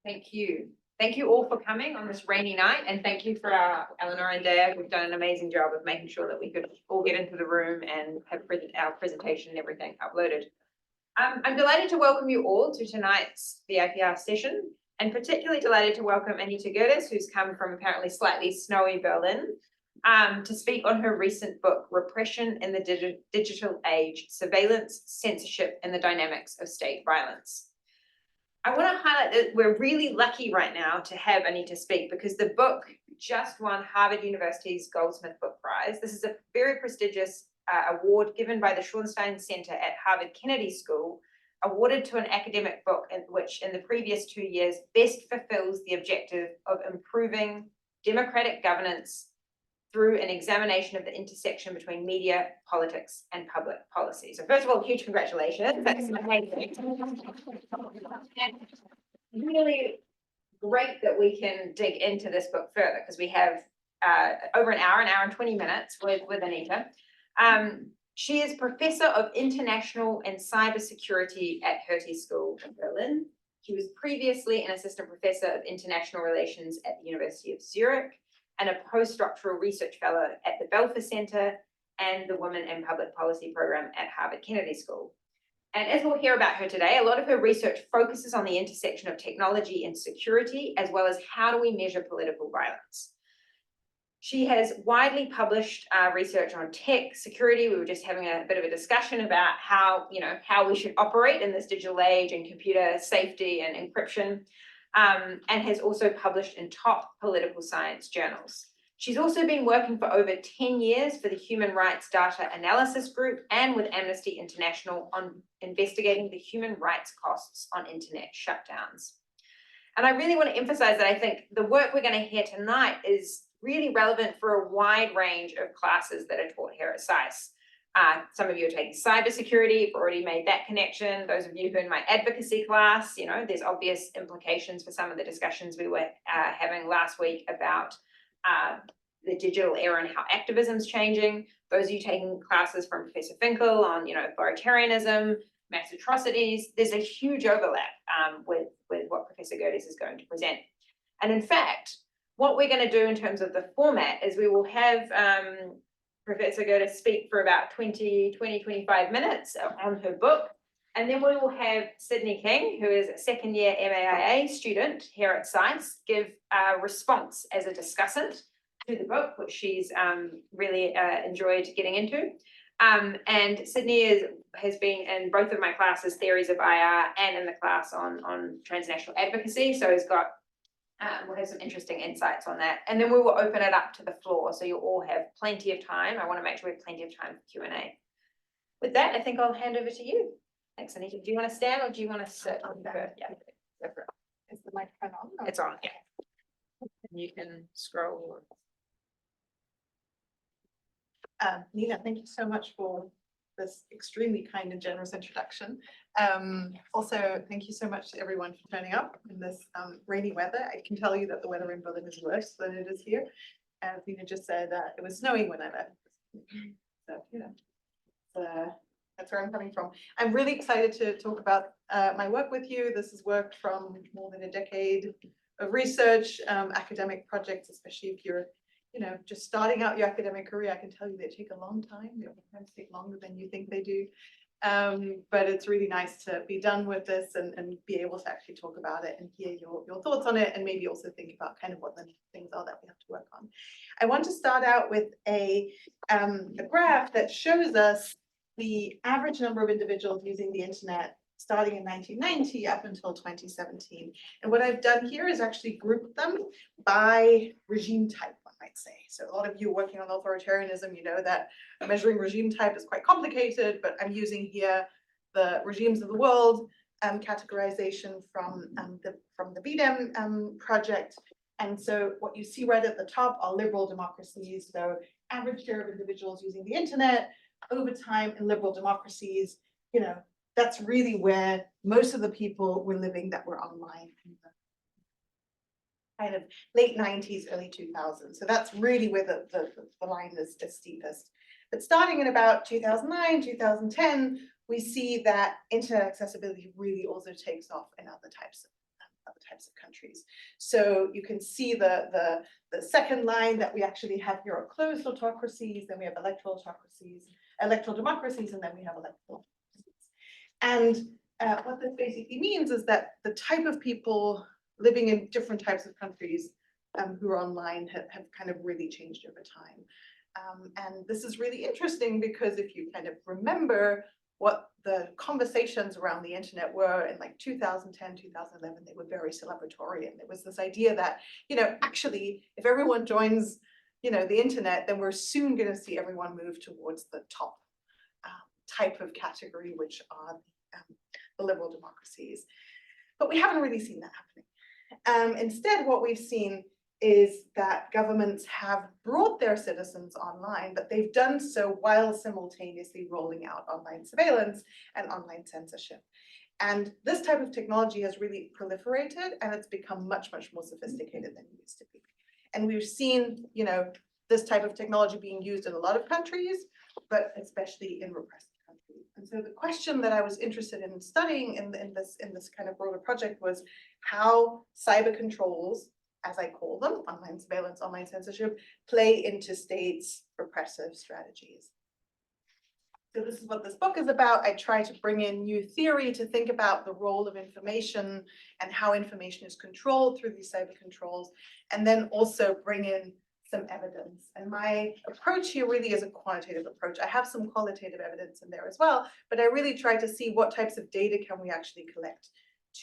Thank you. Thank you all for coming on this rainy night, and thank you for Eleanor and Dave. We've done an amazing job of making sure that we could all get into the room and have our presentation and everything uploaded. I'm delighted to welcome you all to tonight's VIPR session, and particularly delighted to welcome Anita Gohdes, who's come from apparently slightly snowy Berlin, to speak on her recent book, Repression in the Digital Age: Surveillance, Censorship, and the Dynamics of State Violence. I want to highlight that we're really lucky right now to have Anita speak, because the book just won Harvard University's Goldsmith Book Prize. This is a very prestigious award given by the Schornstein Center at Harvard Kennedy School, awarded to an academic book which in the previous 2 years best fulfills the objective of improving democratic governance through an examination of the intersection between media, politics, and public policy. So first of all, huge congratulations. That's amazing. And really great that we can dig into this book further, because we have over an hour and 20 minutes with Anita. She is Professor of International and Cybersecurity at Hertie School in Berlin. She was previously an Assistant Professor of International Relations at the University of Zurich, and a postdoctoral research fellow at the Belfer Center and the Women in Public Policy program at Harvard Kennedy School. And as we'll hear about her today, a lot of her research focuses on the intersection of technology and security, as well as how do we measure political violence. She has widely published research on tech security. We were just having a bit of a discussion about how we should operate in this digital age, and computer safety and encryption. And has also published in top political science journals. She's also been working for over 10 years for the Human Rights Data Analysis Group and with Amnesty International on investigating the human rights costs on internet shutdowns. And I really want to emphasize that I think the work we're going to hear tonight is really relevant for a wide range of classes that are taught here at SAIS. Some of you are taking cybersecurity, you've already made that connection. Those of you who are in my advocacy class, there's obvious implications for some of the discussions we were having last week about the digital era and how activism's changing. Those of you taking classes from Professor Finkel on, authoritarianism, mass atrocities, there's a huge overlap with what Professor Gohdes is going to present. And in fact, what we're going to do in terms of the format is we will have Professor Gohdes speak for about 25 minutes on her book. And then we will have Sydney King, who is a second year MAIA student here at SAIS, give a response as a discussant to the book, which she's really enjoyed getting into. And Sydney has been in both of my classes, Theories of IR, and in the class on transnational advocacy. So has got we'll have some interesting insights on that. And then we will open it up to the floor, so you'll all have plenty of time. I want to make sure we have plenty of time for Q&A. With that, I think I'll hand over to you. Thanks, Anita. Do you want to stand or do you want to sit? Yeah. Is the microphone on? It's on, yeah. You can scroll. Nina, thank you so much for this extremely kind and generous introduction. Also, thank you so much to everyone for turning up in this rainy weather. I can tell you that the weather in Berlin is worse than it is here. As Nina just said, it was snowing when I left. So, that's where I'm coming from. I'm really excited to talk about my work with you. This is work from more than a decade of research, academic projects, especially if you're just starting out your academic career. I can tell you they take a long time. They sometimes take longer than you think they do. But it's really nice to be done with this and be able to actually talk about it and hear your thoughts on it, and maybe also think about kind of what the things are that we have to work on. I want to start out with a graph that shows us the average number of individuals using the internet starting in 1990 up until 2017. And what I've done here is actually grouped them by regime type, one might say. So a lot of you working on authoritarianism, you know that measuring regime type is quite complicated, but I'm using here the regimes of the world categorization from the VDEM project. And so what you see right at the top are liberal democracies. So average share of individuals using the internet over time in liberal democracies, that's really where most of the people were living that were online in the kind of late 90s, early 2000s. So that's really where the line is the steepest. But starting in about 2009, 2010, we see that internet accessibility really also takes off in other types of other types of countries. So you can see the second line that we actually have here are closed autocracies, then we have electoral autocracies, electoral democracies, and then we have electoral democracies. And what this basically means is that the type of people living in different types of countries who are online have kind of really changed over time. And this is really interesting because if you kind of remember what the conversations around the internet were in like 2010, 2011, they were very celebratory. And there was this idea that, actually, if everyone joins, the internet, then we're soon going to see everyone move towards the top type of category, which are the liberal democracies. But we haven't really seen that happening. Instead, what we've seen is that governments have brought their citizens online, but they've done so while simultaneously rolling out online surveillance and online censorship. And this type of technology has really proliferated, and it's become much, much more sophisticated than it used to be. And we've seen, this type of technology being used in a lot of countries, but especially in repressed countries. And so the question that I was interested in studying in this kind of broader project was how cyber controls, as I call them, online surveillance, online censorship, play into states' repressive strategies. So this is what this book is about. I try to bring in new theory to think about the role of information and how information is controlled through these cyber controls, and then also bring in some evidence. And my approach here really is a quantitative approach. I have some qualitative evidence in there as well, but I really try to see what types of data can we actually collect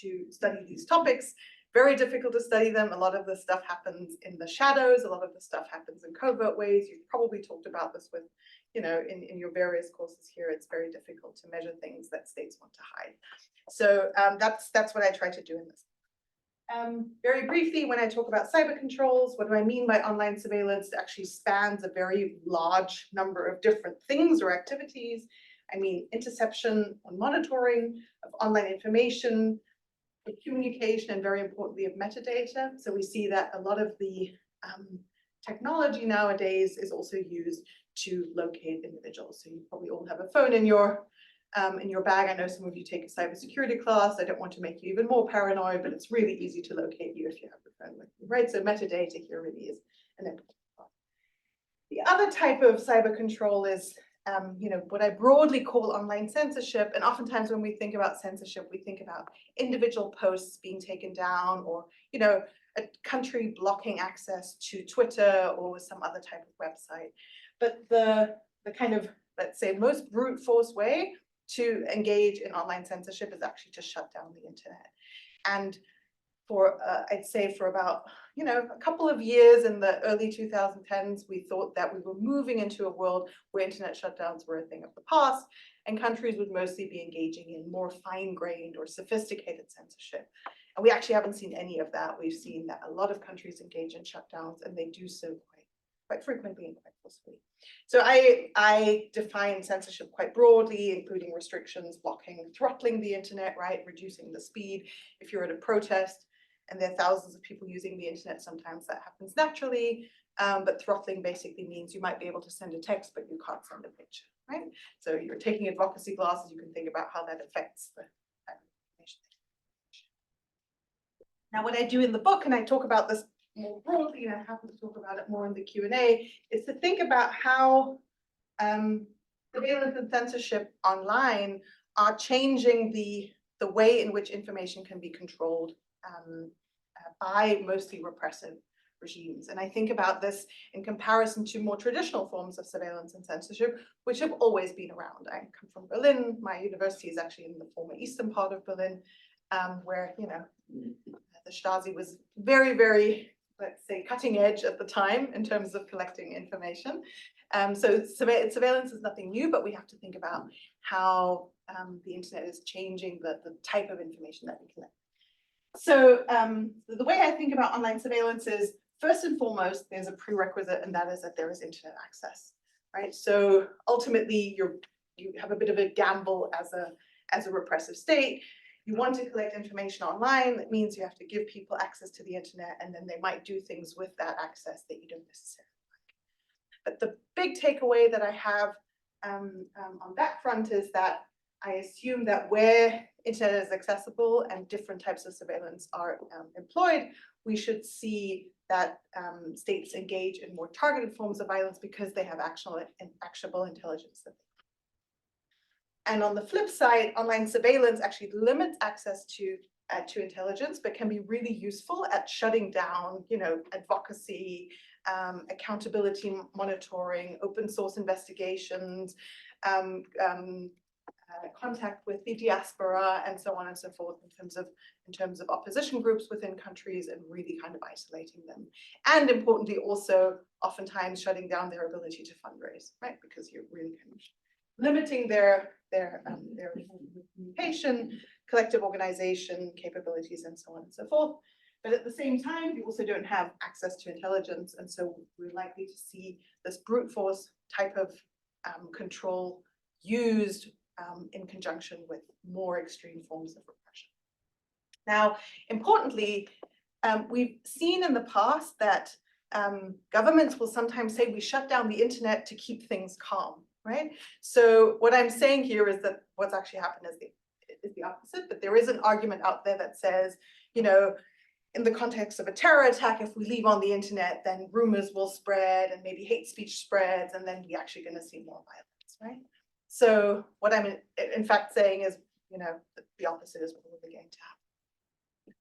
to study these topics. Very difficult to study them. A lot of the stuff happens in the shadows. A lot of the stuff happens in covert ways. You've probably talked about this with, in your various courses here. It's very difficult to measure things that states want to hide. So that's what I try to do in this. Very briefly, when I talk about cyber controls, what do I mean by online surveillance? It actually spans a very large number of different things or activities. I mean, interception and monitoring of online information, communication, and very importantly of metadata. So we see that a lot of the technology nowadays is also used to locate individuals. So you probably all have a phone in your bag. I know some of you take a cybersecurity class. I don't want to make you even more paranoid, but it's really easy to locate you if you have the phone with you, right? So metadata here really is an important part. The other type of cyber control is what I broadly call online censorship. And oftentimes when we think about censorship, we think about individual posts being taken down, or, a country blocking access to Twitter or some other type of website. But the kind of, let's say, most brute force way to engage in online censorship is actually to shut down the internet. And I'd say for about, a couple of years in the early 2010s, we thought that we were moving into a world where internet shutdowns were a thing of the past, and countries would mostly be engaging in more fine-grained or sophisticated censorship. And we actually haven't seen any of that. We've seen that a lot of countries engage in shutdowns, and they do so quite frequently and quite forcefully. So I define censorship quite broadly, including restrictions, blocking, throttling the internet, right, reducing the speed. If you're at a protest and there are thousands of people using the internet, sometimes that happens naturally. But throttling basically means you might be able to send a text, but you can't send a picture, right? So you're taking advocacy classes, you can think about how that affects the information. Now, what I do in the book, and I talk about this more broadly, and I happen to talk about it more in the Q&A, is to think about how surveillance and censorship online are changing the way in which information can be controlled by mostly repressive regimes. And I think about this in comparison to more traditional forms of surveillance and censorship, which have always been around. I come from Berlin. My university is actually in the former eastern part of Berlin, where, the Stasi was very, very, let's say, cutting edge at the time in terms of collecting information. So surveillance is nothing new, but we have to think about how the internet is changing the type of information that we collect. So the way I think about online surveillance is, first and foremost, there's a prerequisite, and that is that there is internet access, right? So ultimately, you have a bit of a gamble as a repressive state. You want to collect information online. That means you have to give people access to the internet, and then they might do things with that access that you don't necessarily like. But the big takeaway that I have on that front is that I assume that where internet is accessible and different types of surveillance are employed, we should see that states engage in more targeted forms of violence because they have actionable intelligence. And on the flip side, online surveillance actually limits access to intelligence, but can be really useful at shutting down, advocacy, accountability monitoring, open source investigations, contact with the diaspora, and so on and so forth, in terms of opposition groups within countries and really kind of isolating them. And importantly, also oftentimes shutting down their ability to fundraise, right? Because you're really kind of limiting their communication, collective organization capabilities, and so on and so forth. But at the same time, you also don't have access to intelligence, and so we're likely to see this brute force type of control used in conjunction with more extreme forms of repression. Now, importantly, we've seen in the past that governments will sometimes say we shut down the internet to keep things calm, right? So what I'm saying here is that what's actually happened is the opposite, but there is an argument out there that says, in the context of a terror attack, if we leave on the internet, then rumors will spread and maybe hate speech spreads, and then we're actually going to see more violence, right? So what I'm in fact saying is, the opposite is probably going to happen.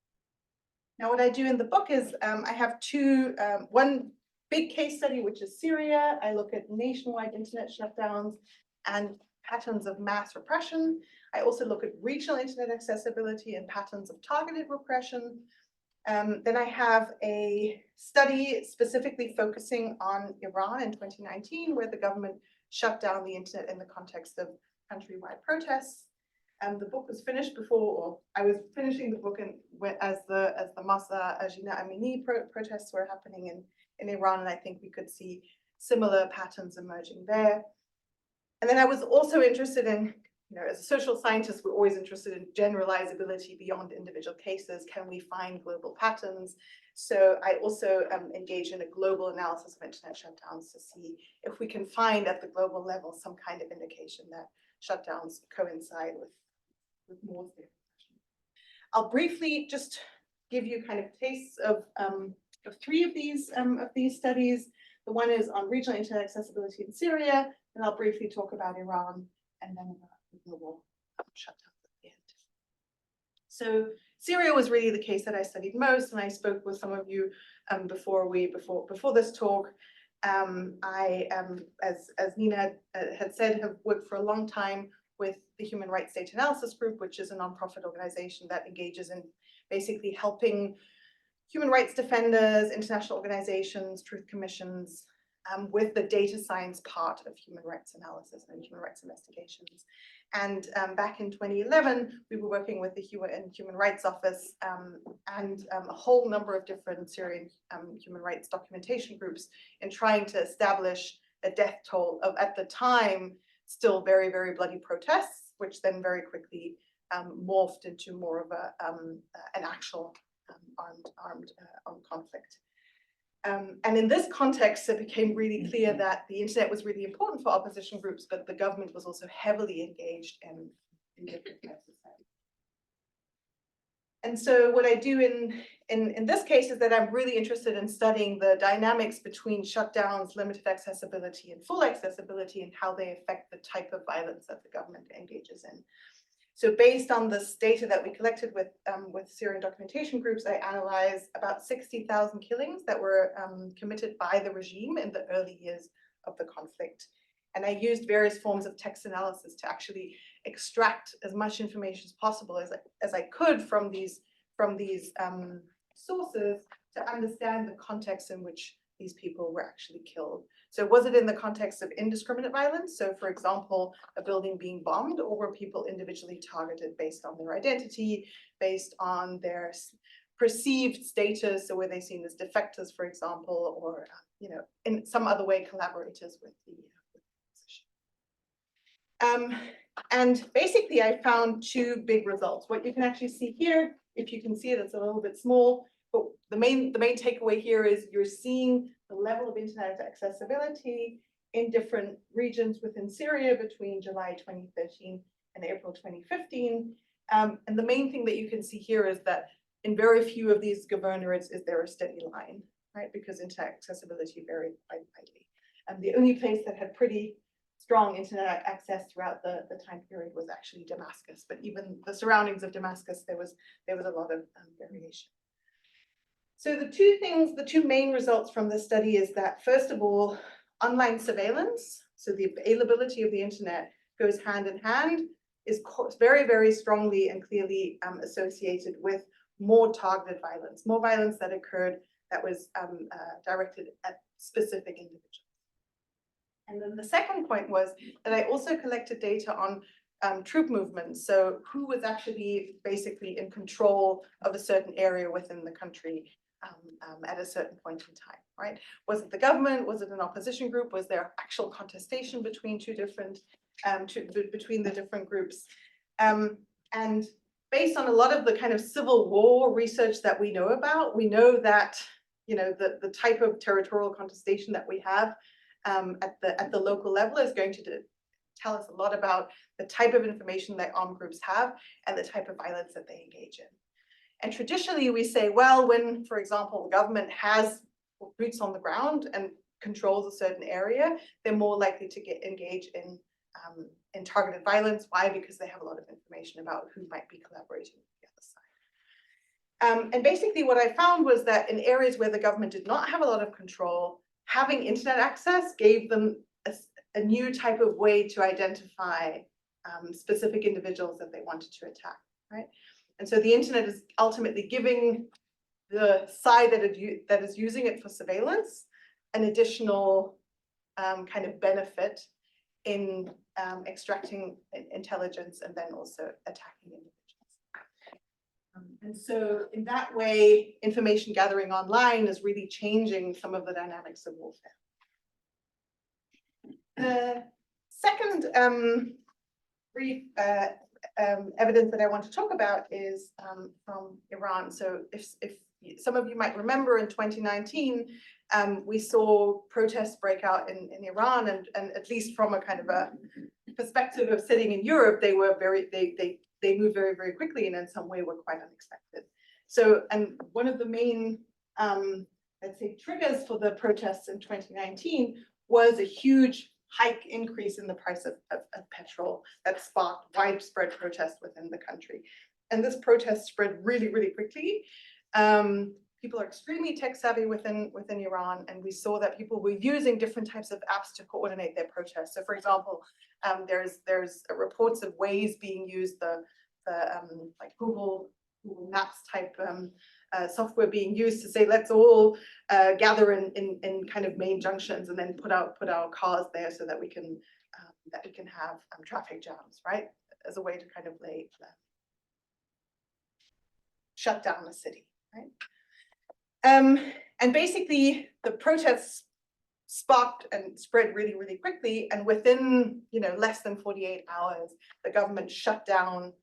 Now, what I do in the book is I have one big case study, which is Syria. I look at nationwide internet shutdowns and patterns of mass repression. I also look at regional internet accessibility and patterns of targeted repression. Then I have a study specifically focusing on Iran in 2019, where the government shut down the internet in the context of countrywide protests. The book was finished or I was finishing the book as the Masa Ajina Amini protests were happening in Iran, and I think we could see similar patterns emerging there. And then I was also interested in, as a social scientist, we're always interested in generalizability beyond individual cases. Can we find global patterns? So I also engage in a global analysis of internet shutdowns to see if we can find at the global level some kind of indication that shutdowns coincide with more severe repression. I'll briefly just give you kind of tastes of three of these studies. The one is on regional internet accessibility in Syria, and I'll briefly talk about Iran, and then about the global shutdown at the end. So Syria was really the case that I studied most, and I spoke with some of you before this talk. I, as Nina had said, have worked for a long time with the Human Rights Data Analysis Group, which is a nonprofit organization that engages in basically helping human rights defenders, international organizations, truth commissions, with the data science part of human rights analysis and human rights investigations. And back in 2011, we were working with the Human Rights Office and a whole number of different Syrian human rights documentation groups in trying to establish a death toll of, at the time, still very, very bloody protests, which then very quickly morphed into more of an actual armed conflict. And in this context, it became really clear that the internet was really important for opposition groups, but the government was also heavily engaged in different types of things. And so what I do in this case is that I'm really interested in studying the dynamics between shutdowns, limited accessibility, and full accessibility, and how they affect the type of violence that the government engages in. So based on this data that we collected with Syrian documentation groups, I analyzed about 60,000 killings that were committed by the regime in the early years of the conflict. And I used various forms of text analysis to actually extract as much information as possible as I could from these sources to understand the context in which these people were actually killed. So was it in the context of indiscriminate violence? So for example, a building being bombed, or were people individually targeted based on their identity, based on their perceived status? So were they seen as defectors, for example, or in some other way collaborators with the opposition? And basically I found two big results. What you can actually see here, if you can see it, it's a little bit small, but the main takeaway here is you're seeing the level of internet accessibility in different regions within Syria between July 2013 in April 2015. And the main thing that you can see here is that in very few of these governorates is there a steady line, right? Because internet accessibility varied quite widely. And the only place that had pretty strong internet access throughout the time period was actually Damascus. But even the surroundings of Damascus, there was a lot of variation. So the two main results from this study is that, first of all, online surveillance, so the availability of the internet, goes hand in hand, is very, very strongly and clearly associated with more targeted violence, more violence that occurred that was directed at specific individuals. And then the second point was that I also collected data on troop movements. So who was actually basically in control of a certain area within the country at a certain point in time, right? Was it the government? Was it an opposition group? Was there actual contestation between between the different groups? And based on a lot of the kind of civil war research that we know about, we know that, you know, the type of territorial contestation that we have at the local level is going to tell us a lot about the type of information that armed groups have and the type of violence that they engage in. And traditionally we say, well, when, for example, the government has boots on the ground and controls a certain area, they're more likely to engage in targeted violence. Why? Because they have a lot of information about who might be collaborating with the other side. And basically what I found was that in areas where the government did not have a lot of control, having internet access gave them a new type of way to identify specific individuals that they wanted to attack, right? And so the internet is ultimately giving the side that is using it for surveillance an additional kind of benefit in extracting intelligence and then also attacking individuals. And so in that way, information gathering online is really changing some of the dynamics of warfare. The second brief evidence that I want to talk about is from Iran. So if some of you might remember in 2019, we saw protests break out in Iran, and at least from a kind of a perspective of sitting in Europe, they moved very, very quickly and in some way were quite unexpected. So, and one of the main, let's say, triggers for the protests in 2019 was a huge hike increase in the price of petrol that sparked widespread protest within the country. And this protest spread really, really quickly. People are extremely tech savvy within Iran, and we saw that people were using different types of apps to coordinate their protests. So for example, there's reports of Waze being used, like Google Maps type software being used to say, let's all gather in kind of main junctions and then put our cars there so that we can have traffic jams, right? As a way to kind of shut down the city, right? And basically the protests sparked and spread really, really quickly. And within, less than 48 hours, the government shut down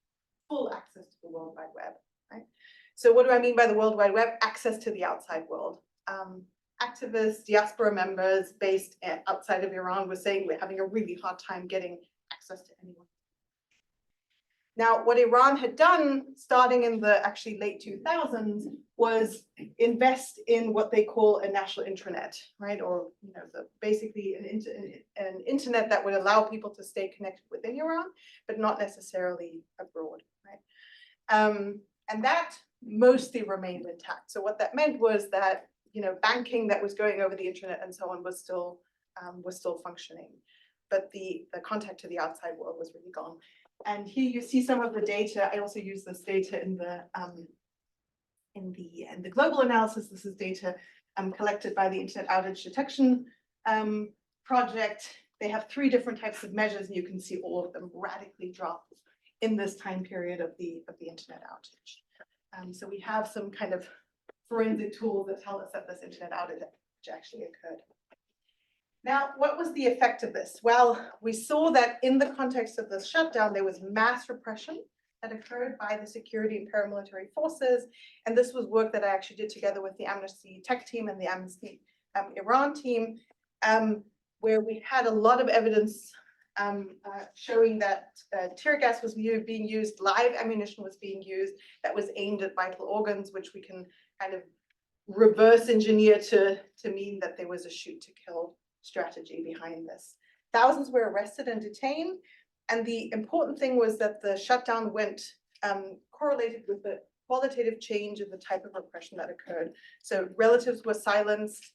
full access to the World Wide Web, right? So what do I mean by the World Wide Web? Access to the outside world. Activists, diaspora members based outside of Iran were saying we're having a really hard time getting access to anyone. Now, what Iran had done, starting in the actually late 2000s, was invest in what they call a national intranet, right? Or basically an internet that would allow people to stay connected within Iran, but not necessarily abroad, right? And that mostly remained intact. So what that meant was that banking that was going over the internet and so on was still functioning, but the contact to the outside world was really gone. And here you see some of the data. I also use this data in the global analysis. This is data collected by the Internet Outage Detection Project. They have 3 different types of measures, and you can see all of them radically drop in this time period of the internet outage. So we have some kind of forensic tools that tell us that this internet outage actually occurred. Now, what was the effect of this? Well, we saw that in the context of this shutdown, there was mass repression that occurred by the security and paramilitary forces. And this was work that I actually did together with the Amnesty Tech team and the Amnesty Iran team, where we had a lot of evidence showing that tear gas was being used, live ammunition was being used that was aimed at vital organs, which we can kind of reverse engineer to mean that there was a shoot to kill strategy behind this. Thousands were arrested and detained. And the important thing was that the shutdown went correlated with the qualitative change in the type of repression that occurred. So relatives were silenced,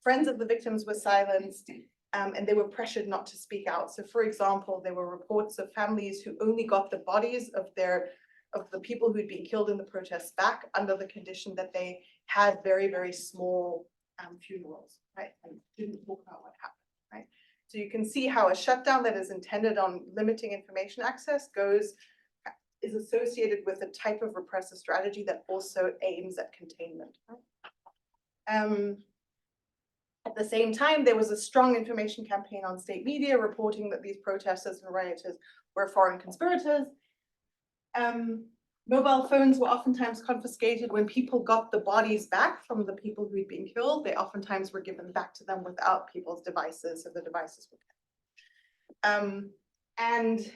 friends of the victims were silenced, and they were pressured not to speak out. So for example, there were reports of families who only got the bodies of the people who'd been killed in the protests back under the condition that they had very, very small funerals, right? And didn't talk about what happened, right? So you can see how a shutdown that is intended on limiting information access is associated with a type of repressive strategy that also aims at containment. At the same time, there was a strong information campaign on state media reporting that these protesters and rioters were foreign conspirators. Mobile phones were oftentimes confiscated when people got the bodies back from the people who'd been killed. They oftentimes were given back to them without people's devices, so the devices were kept. And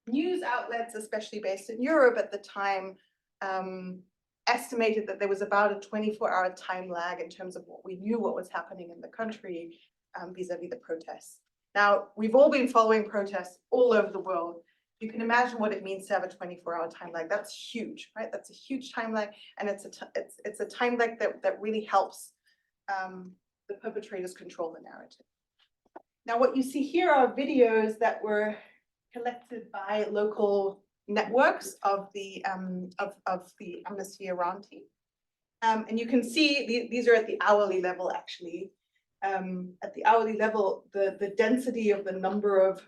news outlets, especially based in Europe at the time, estimated that there was about a 24-hour time lag in terms of what we knew what was happening in the country vis-a-vis the protests. Now, we've all been following protests all over the world. You can imagine what it means to have a 24-hour time lag. That's huge, right? That's a huge time lag, and it's a time lag that really helps the perpetrators control the narrative. Now, what you see here are videos that were collected by local networks of the Amnesty Iran team. And you can see these are at the hourly level, actually. At the hourly level, the density of the number of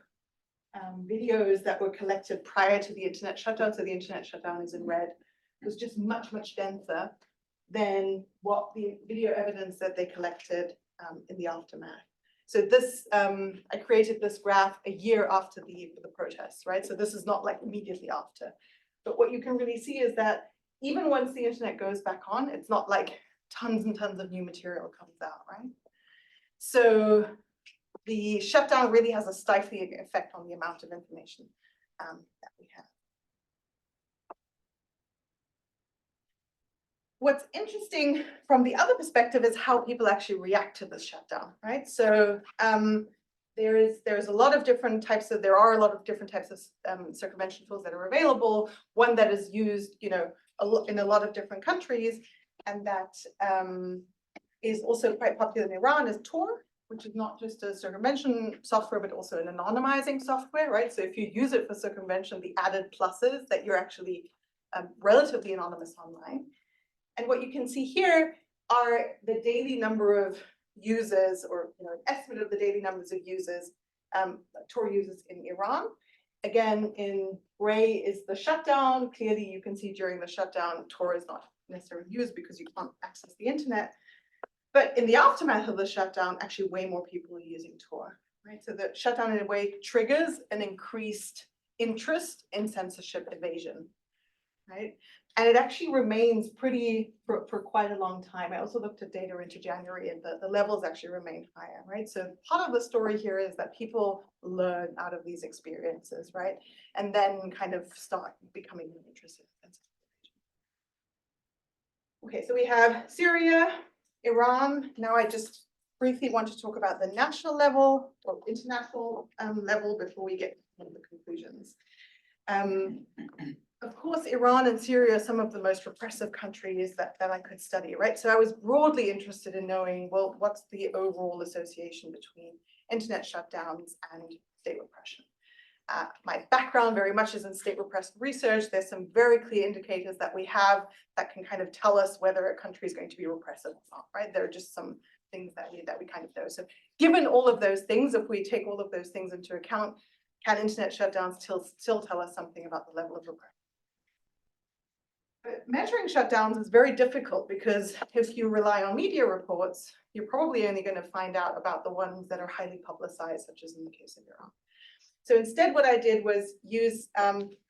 videos that were collected prior to the internet shutdown, so the internet shutdown is in red, was just much, much denser than what the video evidence that they collected in the aftermath. So this, I created this graph a year after the protests, right? So this is not like immediately after. But what you can really see is that even once the internet goes back on, it's not like tons and tons of new material comes out, right? So the shutdown really has a stifling effect on the amount of information that we have. What's interesting from the other perspective is how people actually react to this shutdown, right? So there's a lot of different types of, there are a lot of different types of circumvention tools that are available. One that is used, you know, in a lot of different countries, and that is also quite popular in Iran is Tor, which is not just a circumvention software, but also an anonymizing software, right? So if you use it for circumvention, the added pluses that you're actually relatively anonymous online. And what you can see here are the daily number of users, or an estimate of the daily numbers of users, Tor users in Iran. Again, in gray is the shutdown. Clearly, you can see during the shutdown, Tor is not necessarily used because you can't access the internet. But in the aftermath of the shutdown, actually way more people are using Tor, right? So the shutdown in a way triggers an increased interest in censorship evasion, right? And it actually remains pretty for quite a long time. I also looked at data into January, and the levels actually remain higher, right? So part of the story here is that people learn out of these experiences, right? And then kind of start becoming more interested in censorship. Okay, so we have Syria, Iran. Now I just briefly want to talk about the national level or international level before we get to the conclusions. Of course, Iran and Syria are some of the most repressive countries that I could study, right? So I was broadly interested in knowing, well, what's the overall association between internet shutdowns and state repression? My background very much is in state repressive research. There's some very clear indicators that we have that can kind of tell us whether a country is going to be repressive or not, right? There are just some things that we kind of know. So given all of those things, if we take all of those things into account, can internet shutdowns still tell us something about the level of repression? But measuring shutdowns is very difficult because if you rely on media reports, you're probably only going to find out about the ones that are highly publicized, such as in the case of Iran. So instead, what I did was use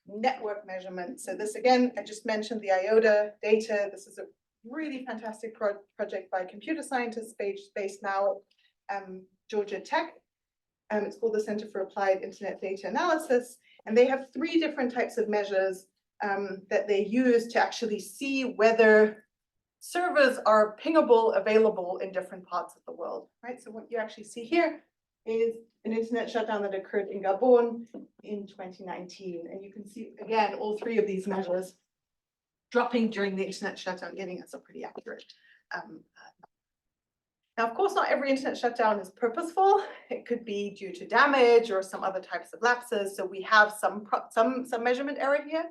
network measurement. So this, again, I just mentioned the IOTA data. This is a really fantastic project by computer scientists based now at Georgia Tech. It's called the Center for Applied Internet Data Analysis, and they have 3 different types of measures that they use to actually see whether servers are pingable, available in different parts of the world, right? So what you actually see here is an internet shutdown that occurred in Gabon in 2019. And you can see, again, all 3 of these measures dropping during the internet shutdown, giving us a pretty accurate. Now, of course, not every internet shutdown is purposeful. It could be due to damage or some other types of lapses. So we have some measurement error here,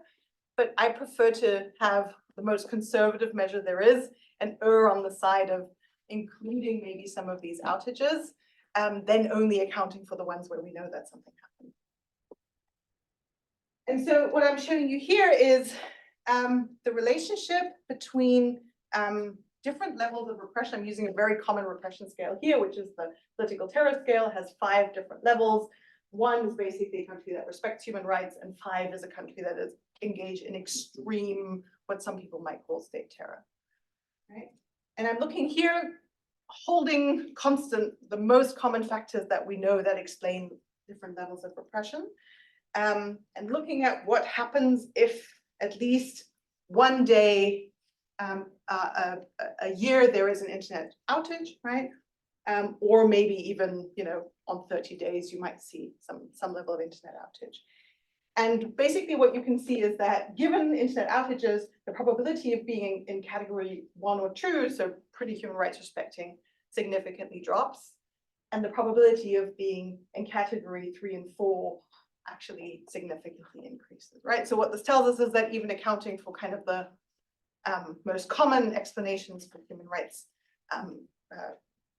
but I prefer to have the most conservative measure there is and err on the side of including maybe some of these outages, then only accounting for the ones where we know that something happened. And so what I'm showing you here is the relationship between different levels of repression. I'm using a very common repression scale here, which is the political terror scale, has 5 different levels. 1 is basically a country that respects human rights, and 5 is a country that is engaged in extreme, what some people might call state terror, right? And I'm looking here, holding constant the most common factors that we know that explain different levels of repression, and looking at what happens if at least one day a year there is an internet outage, right? Or maybe even, you know, on 30 days you might see some level of internet outage. And basically what you can see is that given internet outages, the probability of being in category 1 or 2, so pretty human rights respecting, significantly drops. And the probability of being in category 3 and 4 actually significantly increases, right? So what this tells us is that even accounting for kind of the most common explanations for human rights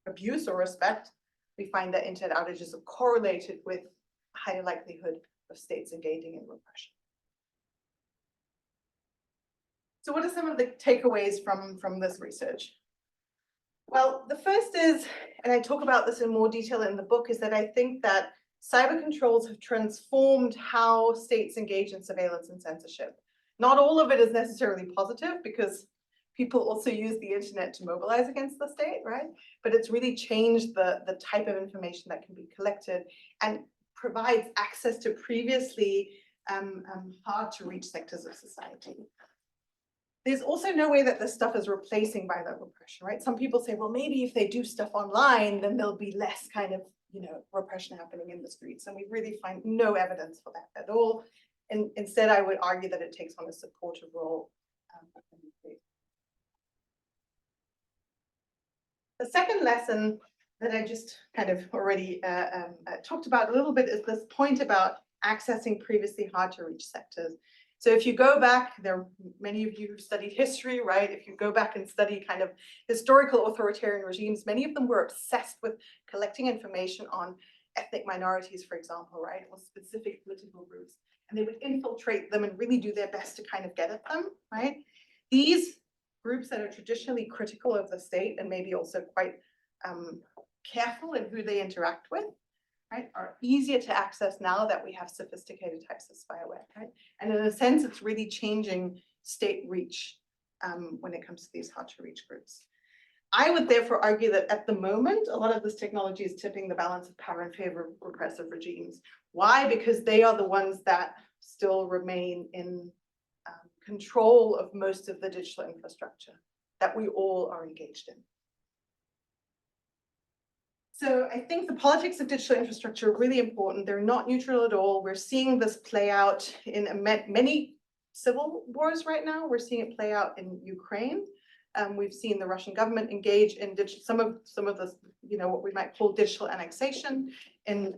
abuse or respect, we find that internet outages are correlated with a higher likelihood of states engaging in repression. So what are some of the takeaways from this research? Well, the first is, and I talk about this in more detail in the book, is that I think that cyber controls have transformed how states engage in surveillance and censorship. Not all of it is necessarily positive, because people also use the internet to mobilize against the state, right? But it's really changed the type of information that can be collected and provides access to previously hard to reach sectors of society. There's also no way that this stuff is replacing violent repression, right? Some people say, well, maybe if they do stuff online, then there'll be less kind of, you know, repression happening in the streets. And we really find no evidence for that at all. And instead, I would argue that it takes on a supportive role. The second lesson that I just kind of already talked about a little bit is this point about accessing previously hard to reach sectors. So if you go back, there are many of you who studied history, right? If you go back and study kind of historical authoritarian regimes, many of them were obsessed with collecting information on ethnic minorities, for example, right? Or specific political groups. And they would infiltrate them and really do their best to kind of get at them, right? These groups that are traditionally critical of the state and maybe also quite careful in who they interact with, right, are easier to access now that we have sophisticated types of spyware, right? And in a sense, it's really changing state reach when it comes to these hard to reach groups. I would therefore argue that at the moment, a lot of this technology is tipping the balance of power in favor of repressive regimes. Why? Because they are the ones that still remain in control of most of the digital infrastructure that we all are engaged in. So I think the politics of digital infrastructure are really important. They're not neutral at all. We're seeing this play out in many civil wars right now. We're seeing it play out in Ukraine. We've seen the Russian government engage in some of the, you know, what we might call digital annexation in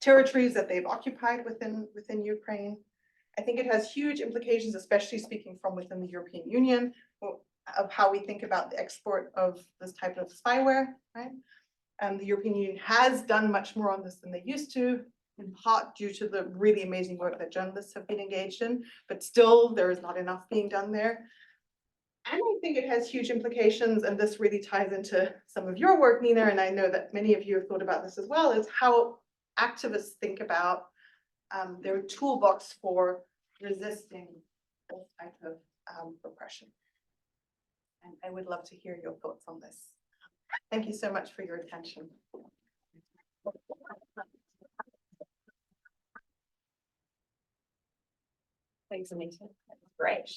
territories that they've occupied within Ukraine. I think it has huge implications, especially speaking from within the European Union, of how we think about the export of this type of spyware, right? The European Union has done much more on this than they used to, in part due to the really amazing work that journalists have been engaged in, but still there is not enough being done there. And I think it has huge implications, and this really ties into some of your work, Nina, and I know that many of you have thought about this as well, is how activists think about their toolbox for resisting this type of repression. And I would love to hear your thoughts on this. Thank you so much for your attention. Thanks, Anita. That was great.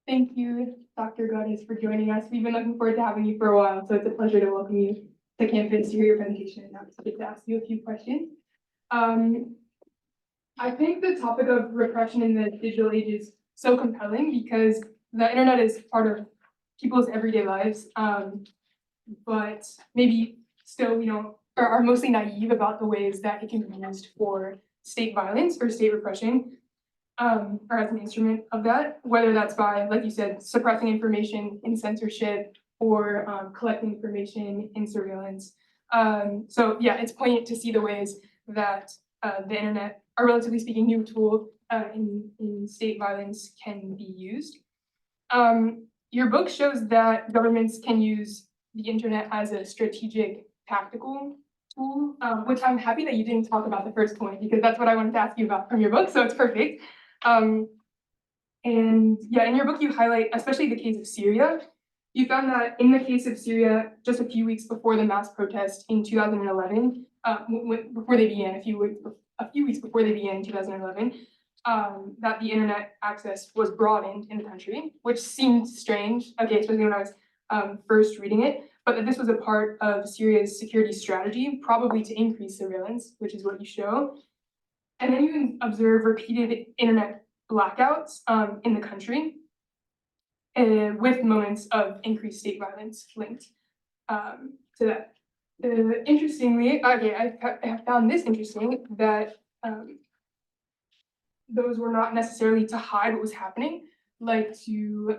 Thank you, Dr. Gohdes, for joining us. We've been looking forward to having you for a while, so it's a pleasure to welcome you to campus to hear your presentation and now to get to ask you a few questions. I think the topic of repression in the digital age is so compelling because the internet is part of people's everyday lives, but maybe still, are mostly naive about the ways that it can be used for state violence or state repression. Or as an instrument of that, whether that's by, like you said, suppressing information in censorship or collecting information in surveillance. So yeah, it's poignant to see the ways that the internet, a relatively speaking new tool in state violence, can be used. Your book shows that governments can use the internet as a strategic tactical tool, which I'm happy that you didn't talk about the first point because that's what I wanted to ask you about from your book, so it's perfect. And yeah, in your book, you highlight, especially the case of Syria. You found that in the case of Syria, just a few weeks before the mass protest in 2011, before they began, a few weeks before they began in 2011, that the internet access was broadened in the country, which seemed strange, okay, especially when I was first reading it, but that this was a part of Syria's security strategy, probably to increase surveillance, which is what you show. And then you observe repeated internet blackouts in the country with moments of increased state violence linked to that. Interestingly, okay, I have found this interesting that those were not necessarily to hide what was happening, like to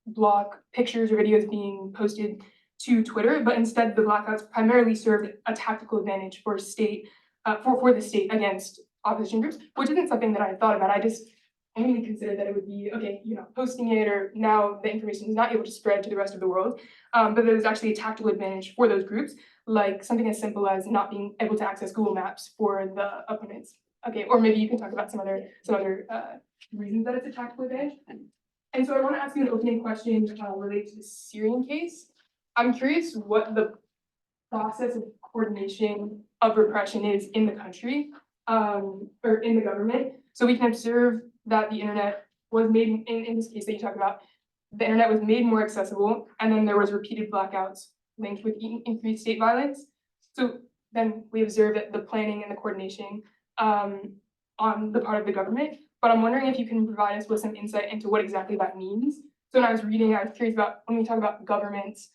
block pictures or videos being posted to Twitter, but instead the blackouts primarily served a tactical advantage for state for the state against opposition groups, which isn't something that I thought about. I just only considered that it would be, okay, posting it, or now the information is not able to spread to the rest of the world, but there was actually a tactical advantage for those groups, like something as simple as not being able to access Google Maps for the opponents. Okay, or maybe you can talk about some other reasons that it's a tactical advantage. And so I want to ask you an opening question related to the Syrian case. I'm curious what the process of coordination of repression is in the country, or in the government. So we can observe that the internet was made, in this case that you talk about, the internet was made more accessible, and then there was repeated blackouts linked with increased state violence. So then we observe that the planning and the coordination on the part of the government. But I'm wondering if you can provide us with some insight into what exactly that means. So when I was reading, I was curious about when we talk about governments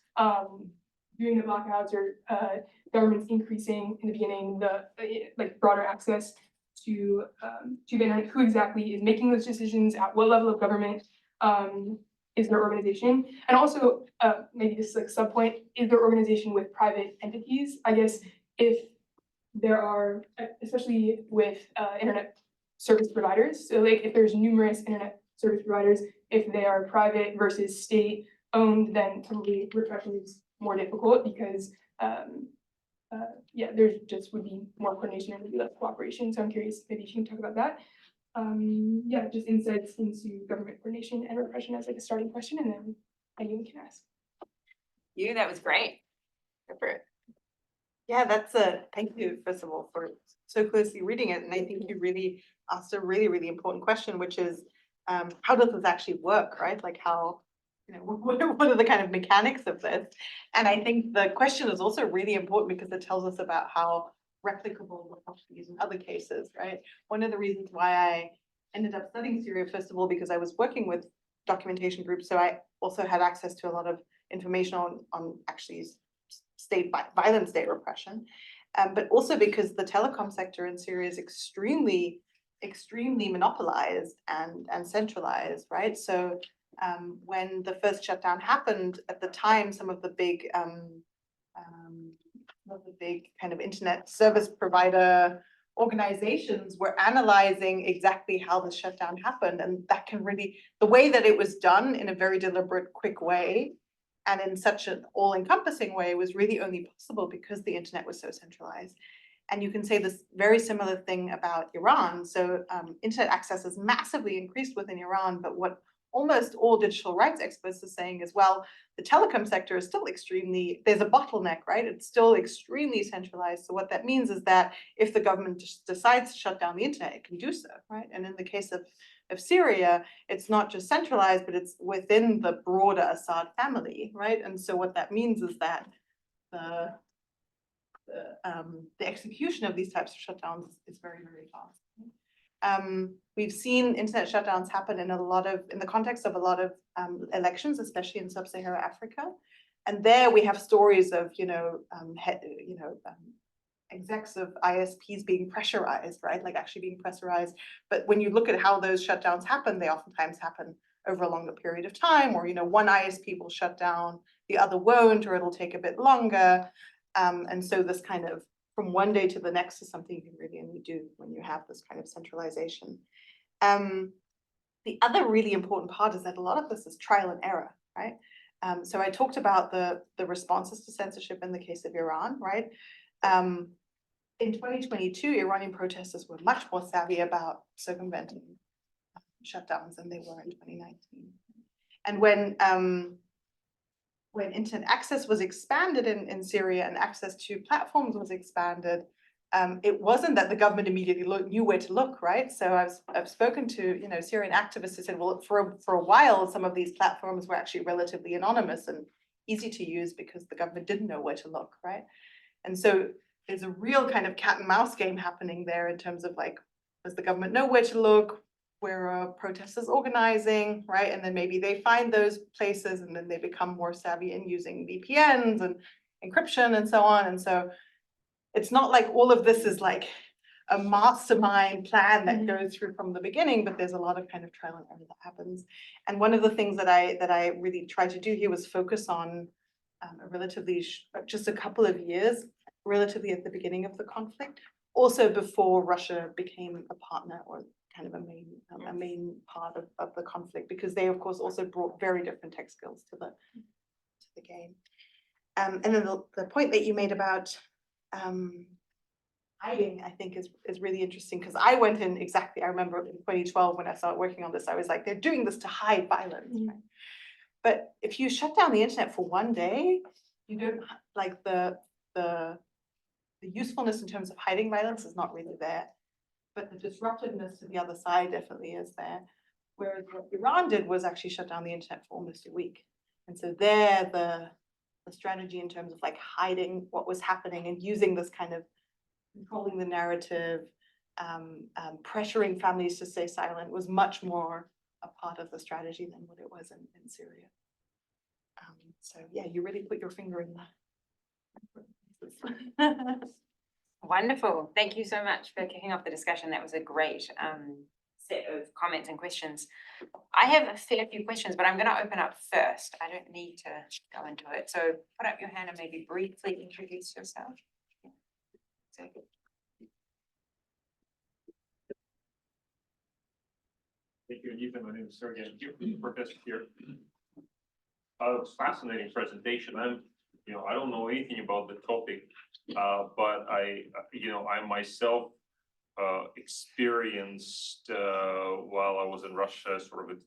doing the blackouts or governments increasing in the beginning the broader access to the internet, who exactly is making those decisions, at what level of government is their organization, and also maybe this is like sub point, is their organization with private entities? I guess if there are, especially with internet service providers, so like if there's numerous internet service providers, if they are private versus state owned, then probably repression is more difficult because yeah, there just would be more coordination and maybe less cooperation. So I'm curious, maybe if you can talk about that. Yeah, just insights into government coordination and repression as like a starting question, and then anyone can ask. That was great. Go for it. Yeah, thank you, first of all, for so closely reading it. And I think you really asked a really, really important question, which is how does this actually work, right? Like how, what are the kind of mechanics of this? And I think the question is also really important because it tells us about how replicable we're going to use in other cases, right? One of the reasons why I ended up studying Syria, first of all, because I was working with documentation groups. So I also had access to a lot of information on actually violent state repression, but also because the telecom sector in Syria is extremely monopolized and centralized, right? So when the first shutdown happened, at the time, some of the big kind of internet service provider organizations were analyzing exactly how the shutdown happened, and that can really, the way that it was done in a very deliberate, quick way, and in such an all-encompassing way was really only possible because the internet was so centralized. And you can say this very similar thing about Iran. So internet access has massively increased within Iran, but what almost all digital rights experts are saying is, well, the telecom sector is still extremely, there's a bottleneck, right? It's still extremely centralized. So what that means is that if the government just decides to shut down the internet, it can do so, right? And in the case of Syria, it's not just centralized, but it's within the broader Assad family, right? And so what that means is that the execution of these types of shutdowns is very, very fast. We've seen internet shutdowns happen in the context of a lot of elections, especially in sub-Saharan Africa. And there we have stories of, execs of ISPs being pressurized, right? Like actually being pressurized. But when you look at how those shutdowns happen, they oftentimes happen over a longer period of time, or, one ISP will shut down, the other won't, or it'll take a bit longer. And so this kind of from one day to the next is something you can really only do when you have this kind of centralization. The other really important part is that a lot of this is trial and error, right? So I talked about the responses to censorship in the case of Iran, right? In 2022, Iranian protesters were much more savvy about circumventing shutdowns than they were in 2019. And when internet access was expanded in Syria and access to platforms was expanded, it wasn't that the government immediately knew where to look, right? So I've spoken to Syrian activists who said, well, for a while, some of these platforms were actually relatively anonymous and easy to use because the government didn't know where to look, right? And so there's a real kind of cat and mouse game happening there in terms of like, does the government know where to look? Where are protesters organizing, right? And then maybe they find those places and then they become more savvy in using VPNs and encryption and so on. And so it's not like all of this is like a mastermind plan that goes through from the beginning, but there's a lot of kind of trial and error that happens. And one of the things that I really tried to do here was focus on a relatively, just a couple of years, relatively at the beginning of the conflict, also before Russia became a partner or kind of a main part of the conflict, because they of course also brought very different tech skills to the game. And then the point that you made about hiding, I think is really interesting, because I went in exactly, I remember in 2012 when I started working on this, I was like, they're doing this to hide violence, right? But if you shut down the internet for one day, you don't like the usefulness in terms of hiding violence is not really there. But the disruptiveness to the other side definitely is there. Whereas what Iran did was actually shut down the internet for almost a week. And so there, the strategy in terms of like hiding what was happening and using this kind of controlling the narrative, pressuring families to stay silent was much more a part of the strategy than what it was in Syria. So yeah, you really put your finger in that. Wonderful. Thank you so much for kicking off the discussion. That was a great set of comments and questions. I have a fair few questions, but I'm going to open up first. I don't need to go into it. So put up your hand and maybe briefly introduce yourself. So, Thank you, Anita. My name is Sergey. I'm professor here. It was a fascinating presentation. I don't know anything about the topic, but I myself experienced while I was in Russia, sort of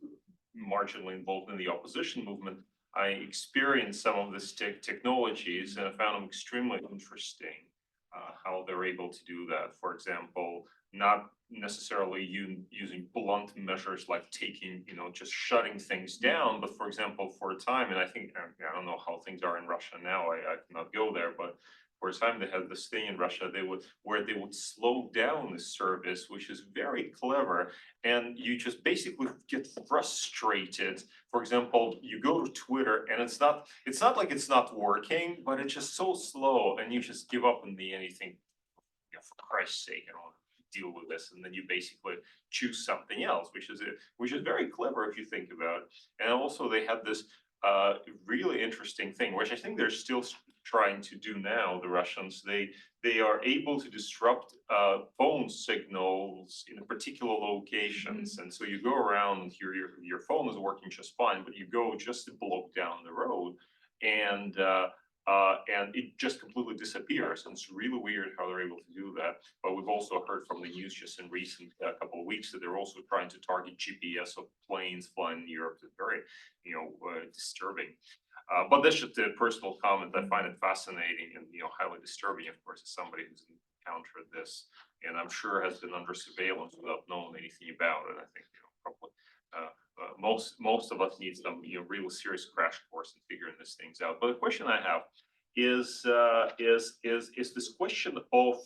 marginally involved in the opposition movement. I experienced some of these technologies, and I found them extremely interesting. How they're able to do that. For example, not necessarily using blunt measures like taking, just shutting things down, but for example, for a time, and I think, I don't know how things are in Russia now, I cannot go there, but for a time they had this thing in Russia, where they would slow down the service, which is very clever, and you just basically get frustrated. For example, you go to Twitter and it's not like it's not working, but it's just so slow, and you just give up in the end. You think, for Christ's sake, I don't want to deal with this, and then you basically choose something else, which is very clever if you think about it. And also they had this really interesting thing, which I think they're still trying to do now, the Russians. They are able to disrupt phone signals in particular locations. And so you go around and your phone is working just fine, but you go just a block down the road and it just completely disappears. And it's really weird how they're able to do that. But we've also heard from the news just in recent couple of weeks that they're also trying to target GPS of planes flying in Europe. It's very, disturbing. But that's just a personal comment. I find it fascinating and, highly disturbing, of course, as somebody who's encountered this, and I'm sure has been under surveillance without knowing anything about it. I think, probably most of us need some, real serious crash course in figuring these things out. But the question I have is this question of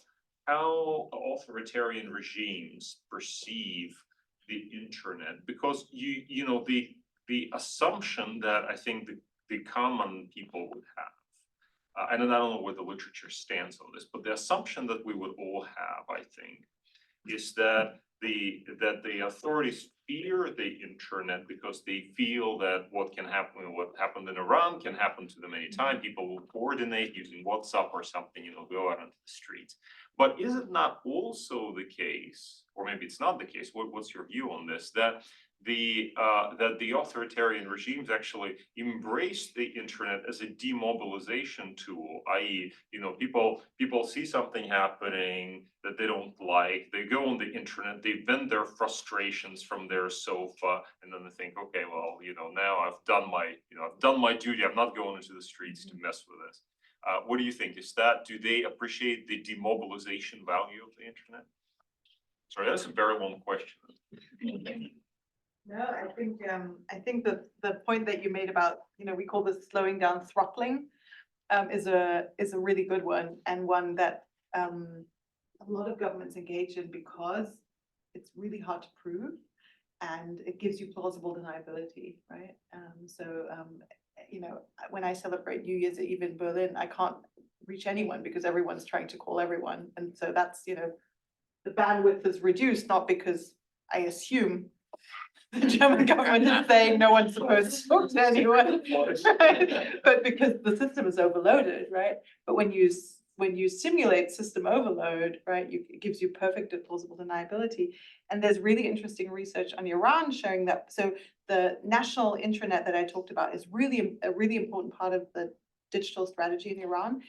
how authoritarian regimes perceive the internet, because the assumption that I think the common people would have, and I don't know where the literature stands on this, but the assumption that we would all have, I think, is that the authorities fear the internet because they feel that what happened in Iran can happen to them anytime. People will coordinate using WhatsApp or something, go out onto the streets. But is it not also the case, or maybe it's not the case, what's your view on this, that the authoritarian regimes actually embrace the internet as a demobilization tool, i.e., people see something happening that they don't like, they go on the internet, they vent their frustrations from their sofa, and then they think, okay, well, now I've done my duty, I'm not going into the streets to mess with this. What do you think? Do they appreciate the demobilization value of the internet? Sorry, that's a very long question. No, I think that the point that you made about, we call this slowing down throttling, is a really good one, and one that a lot of governments engage in because it's really hard to prove and it gives you plausible deniability, right? When I celebrate New Year's Eve in Berlin, I can't reach anyone because everyone's trying to call everyone. And so that's, the bandwidth is reduced, not because I assume the German government is saying no one's supposed to talk to anyone, right? But because the system is overloaded, right? But when you simulate system overload, right, it gives you perfect and plausible deniability. And there's really interesting research on Iran showing that. So the national intranet that I talked about is really a really important part of the digital strategy in Iran,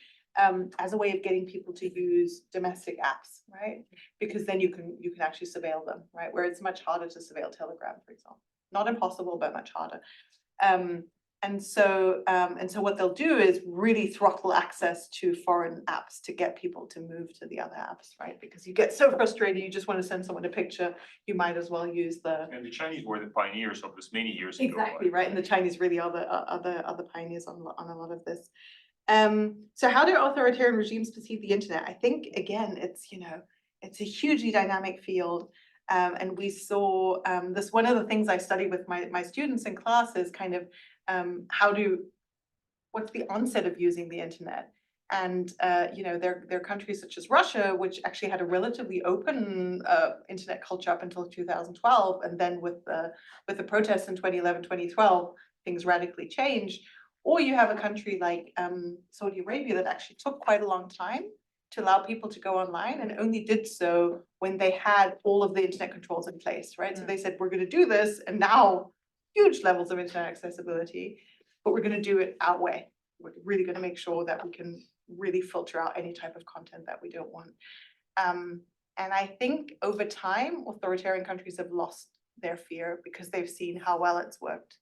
as a way of getting people to use domestic apps, right? Because then you can actually surveil them, right? Where it's much harder to surveil Telegram, for example. Not impossible, but much harder. And so what they'll do is really throttle access to foreign apps to get people to move to the other apps, right? Because you get so frustrated, you just want to send someone a picture, you might as well use the. And the Chinese were the pioneers of this many years ago. Exactly, right? And the Chinese really are the pioneers on a lot of this. So how do authoritarian regimes perceive the internet? I think, again, it's a hugely dynamic field. And we saw this, one of the things I study with my students in class is kind of what's the onset of using the internet? And there are countries such as Russia, which actually had a relatively open internet culture up until 2012. And then with the protests in 2011, 2012, things radically changed. Or you have a country like Saudi Arabia that actually took quite a long time to allow people to go online, and only did so when they had all of the internet controls in place, right? So they said, we're going to do this, and now huge levels of internet accessibility, but we're going to do it our way. We're really going to make sure that we can really filter out any type of content that we don't want. And I think over time, authoritarian countries have lost their fear because they've seen how well it's worked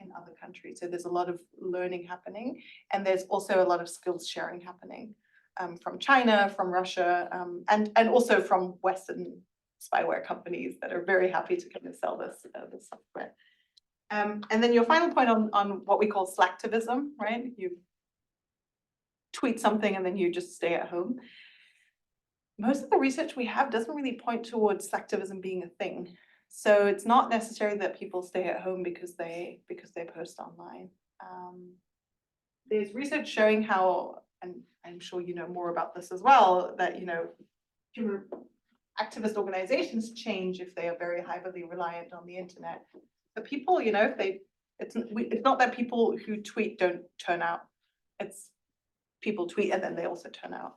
in other countries. So there's a lot of learning happening, and there's also a lot of skills sharing happening from China, from Russia, and also from Western spyware companies that are very happy to come and sell this software. And then your final point on what we call slacktivism, right? You tweet something and then you just stay at home. Most of the research we have doesn't really point towards slacktivism being a thing. So it's not necessary that people stay at home because they post online. There's research showing how, and I'm sure you know more about this as well, that human activist organizations change if they are very heavily reliant on the internet. The people, it's not that people who tweet don't turn out. It's people tweet and then they also turn out.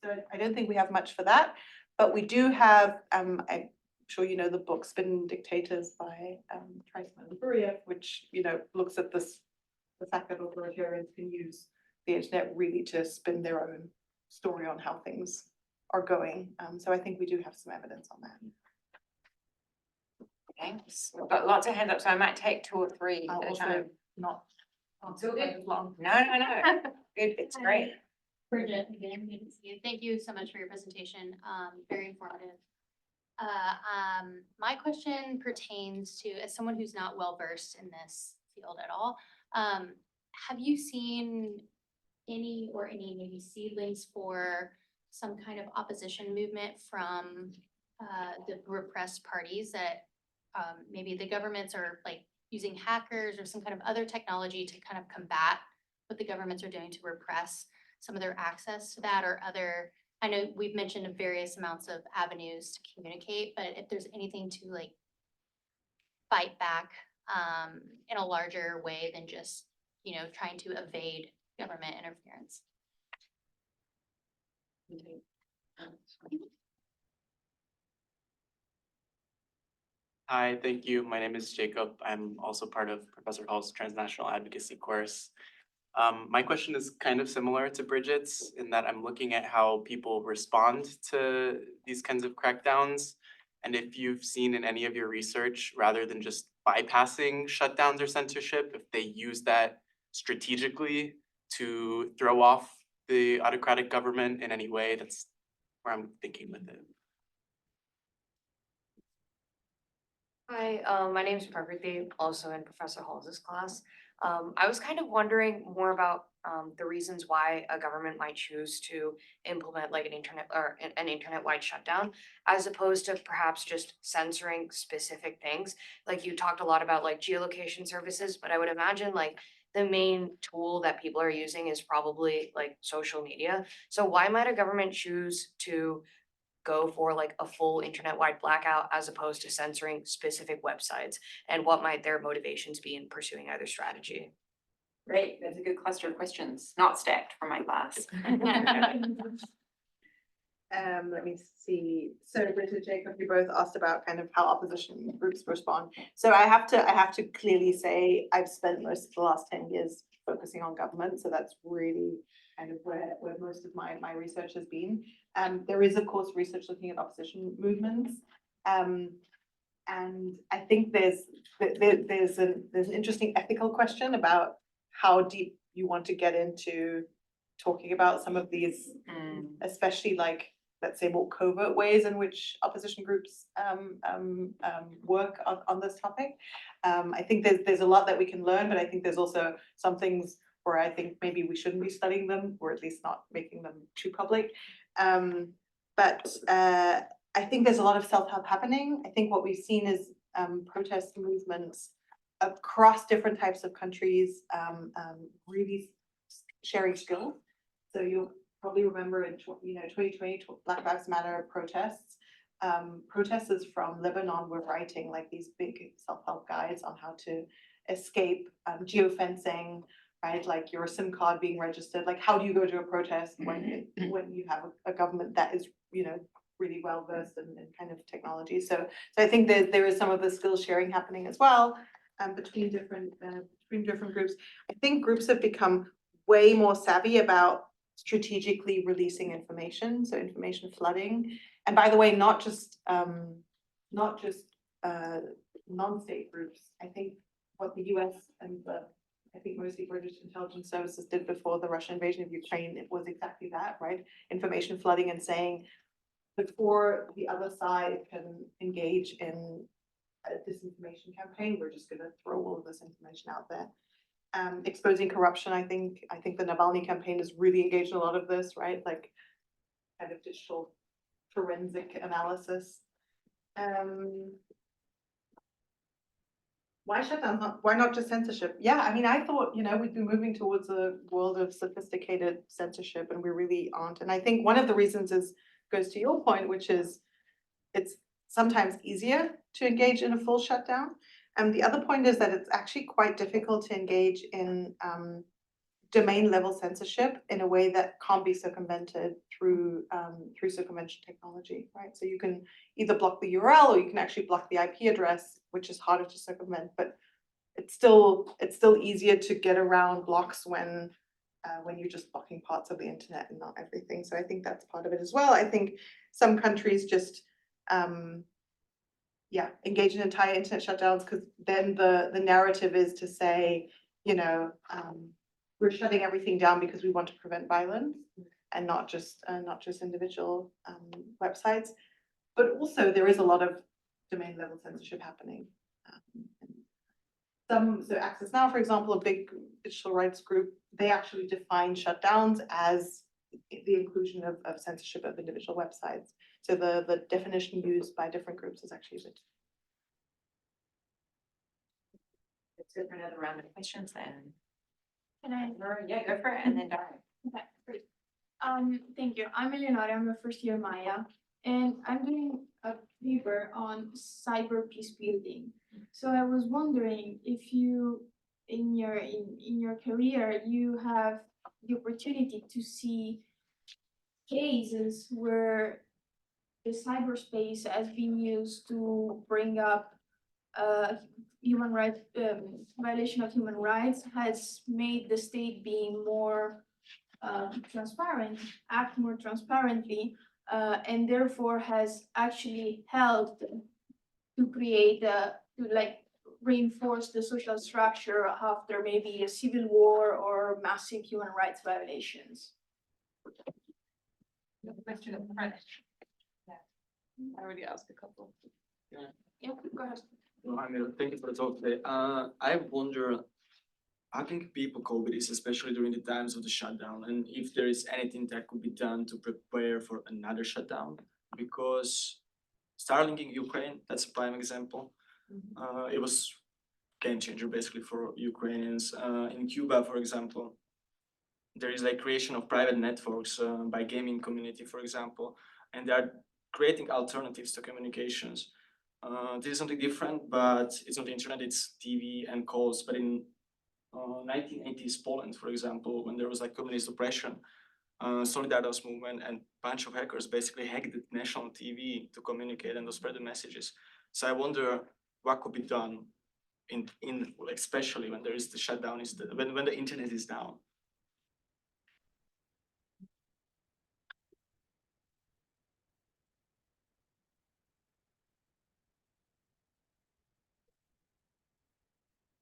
So I don't think we have much for that, but we do have. I'm sure you know the book "Spin Dictators" by Tristan Luburiev, which looks at this the fact that authoritarians can use the internet really to spin their own story on how things are going. So I think we do have some evidence on that. Thanks. We've got lots of hands up, so I might take two or three I'll at a also time. not It's all answer good. as long. No, good, it's great. Bridget, again, good to see you. Thank you so much for your presentation. Very informative. My question pertains to, as someone who's not well versed in this field at all, have you seen any maybe seedlings for some kind of opposition movement from the repressed parties that maybe the governments are like using hackers or some kind of other technology to kind of combat what the governments are doing to repress some of their access to that, or other, I know we've mentioned various amounts of avenues to communicate, but if there's anything to like fight back in a larger way than just, you know, trying to evade government interference. Hi, thank you. My name is Jacob. I'm also part of Professor Hall's transnational advocacy course. My question is kind of similar to Bridget's in that I'm looking at how people respond to these kinds of crackdowns. And if you've seen in any of your research, rather than just bypassing shutdowns or censorship, if they use that strategically to throw off the autocratic government in any way, that's where I'm thinking with it. Hi, my name is Prakriti, also in Professor Hall's class. I was kind of wondering more about the reasons why a government might choose to implement like an internet-wide shutdown, as opposed to perhaps just censoring specific things. Like you talked a lot about like geolocation services, but I would imagine like the main tool that people are using is probably like social media. So why might a government choose to go for like a full internet-wide blackout as opposed to censoring specific websites? And what might their motivations be in pursuing either strategy? Great, that's a good cluster of questions, not stacked from my class. Let me see. So Bridget, Jacob, you both asked about kind of how opposition groups respond. So I have to clearly say I've spent most of the last 10 years focusing on government. So that's really kind of where most of my research has been. There is of course research looking at opposition movements. And I think there's an interesting ethical question about how deep you want to get into talking about some of these, especially like, let's say, more covert ways in which opposition groups work on this topic. I think there's a lot that we can learn, but I think there's also some things where I think maybe we shouldn't be studying them, or at least not making them too public. But I think there's a lot of self-help happening. I think what we've seen is protest movements across different types of countries really sharing skills. So you'll probably remember in 2020 Black Lives Matter protests. Protesters from Lebanon were writing like these big self-help guides on how to escape geofencing, right? Like your SIM card being registered. Like how do you go to a protest when you have a government that is really well versed in kind of technology. So I think there is some of the skills sharing happening as well between different groups. I think groups have become way more savvy about strategically releasing information, so information flooding. And by the way, not just non-state groups. I think what the US and I think mostly British intelligence services did before the Russian invasion of Ukraine, it was exactly that, right? Information flooding and saying, before the other side can engage in a disinformation campaign, we're just gonna throw all of this information out there. Exposing corruption, I think the Navalny campaign is really engaged in a lot of this, right? Like kind of digital forensic analysis. Why shutdown? Why not just censorship? Yeah, I mean, I thought, we'd be moving towards a world of sophisticated censorship, and we really aren't. And I think one of the reasons goes to your point, which is it's sometimes easier to engage in a full shutdown. And the other point is that it's actually quite difficult to engage in domain level censorship in a way that can't be circumvented through circumvention technology, right? So you can either block the URL or you can actually block the IP address, which is harder to circumvent. But it's still easier to get around blocks when you're just blocking parts of the internet and not everything. So I think that's part of it as well. I think some countries just engage in entire internet shutdowns, because then the narrative is to say, we're shutting everything down because we want to prevent violence, and not just individual websites. But also there is a lot of domain level censorship happening. So Access Now, for example, a big digital rights group, they actually define shutdowns as the inclusion of censorship of individual websites. So the definition used by different groups is actually a bit. Let's go for another round of questions then. Can I? Yeah, go for it, and then Dara. Okay, great. Thank you. I'm Eleonora. I'm a first year Maya, and I'm doing a paper on cyber peace building. So I was wondering if you, in your career, you have the opportunity to see cases where the cyberspace has been used to bring up human rights, violation of human rights, has made the state being more transparent, act more transparently, and therefore has actually helped to create to reinforce the social structure after maybe a civil war or massive human rights violations. Question in front. I already asked a couple. Yeah, go ahead. Anita, thank you for the talk today. I wonder, how can people cope with this, especially during the times of the shutdown, and if there is anything that could be done to prepare for another shutdown? Because Starlink in Ukraine, that's a prime example. It was game changer basically for Ukrainians. In Cuba, for example, there is creation of private networks by gaming community, for example, and they are creating alternatives to communications. This is something different, but it's not the internet, it's TV and calls. But in 1980s Poland, for example, when there was communist oppression, Solidarność movement and bunch of hackers basically hacked the national TV to communicate and to spread the messages. So I wonder what could be done in especially when there is the shutdown, when the internet is down.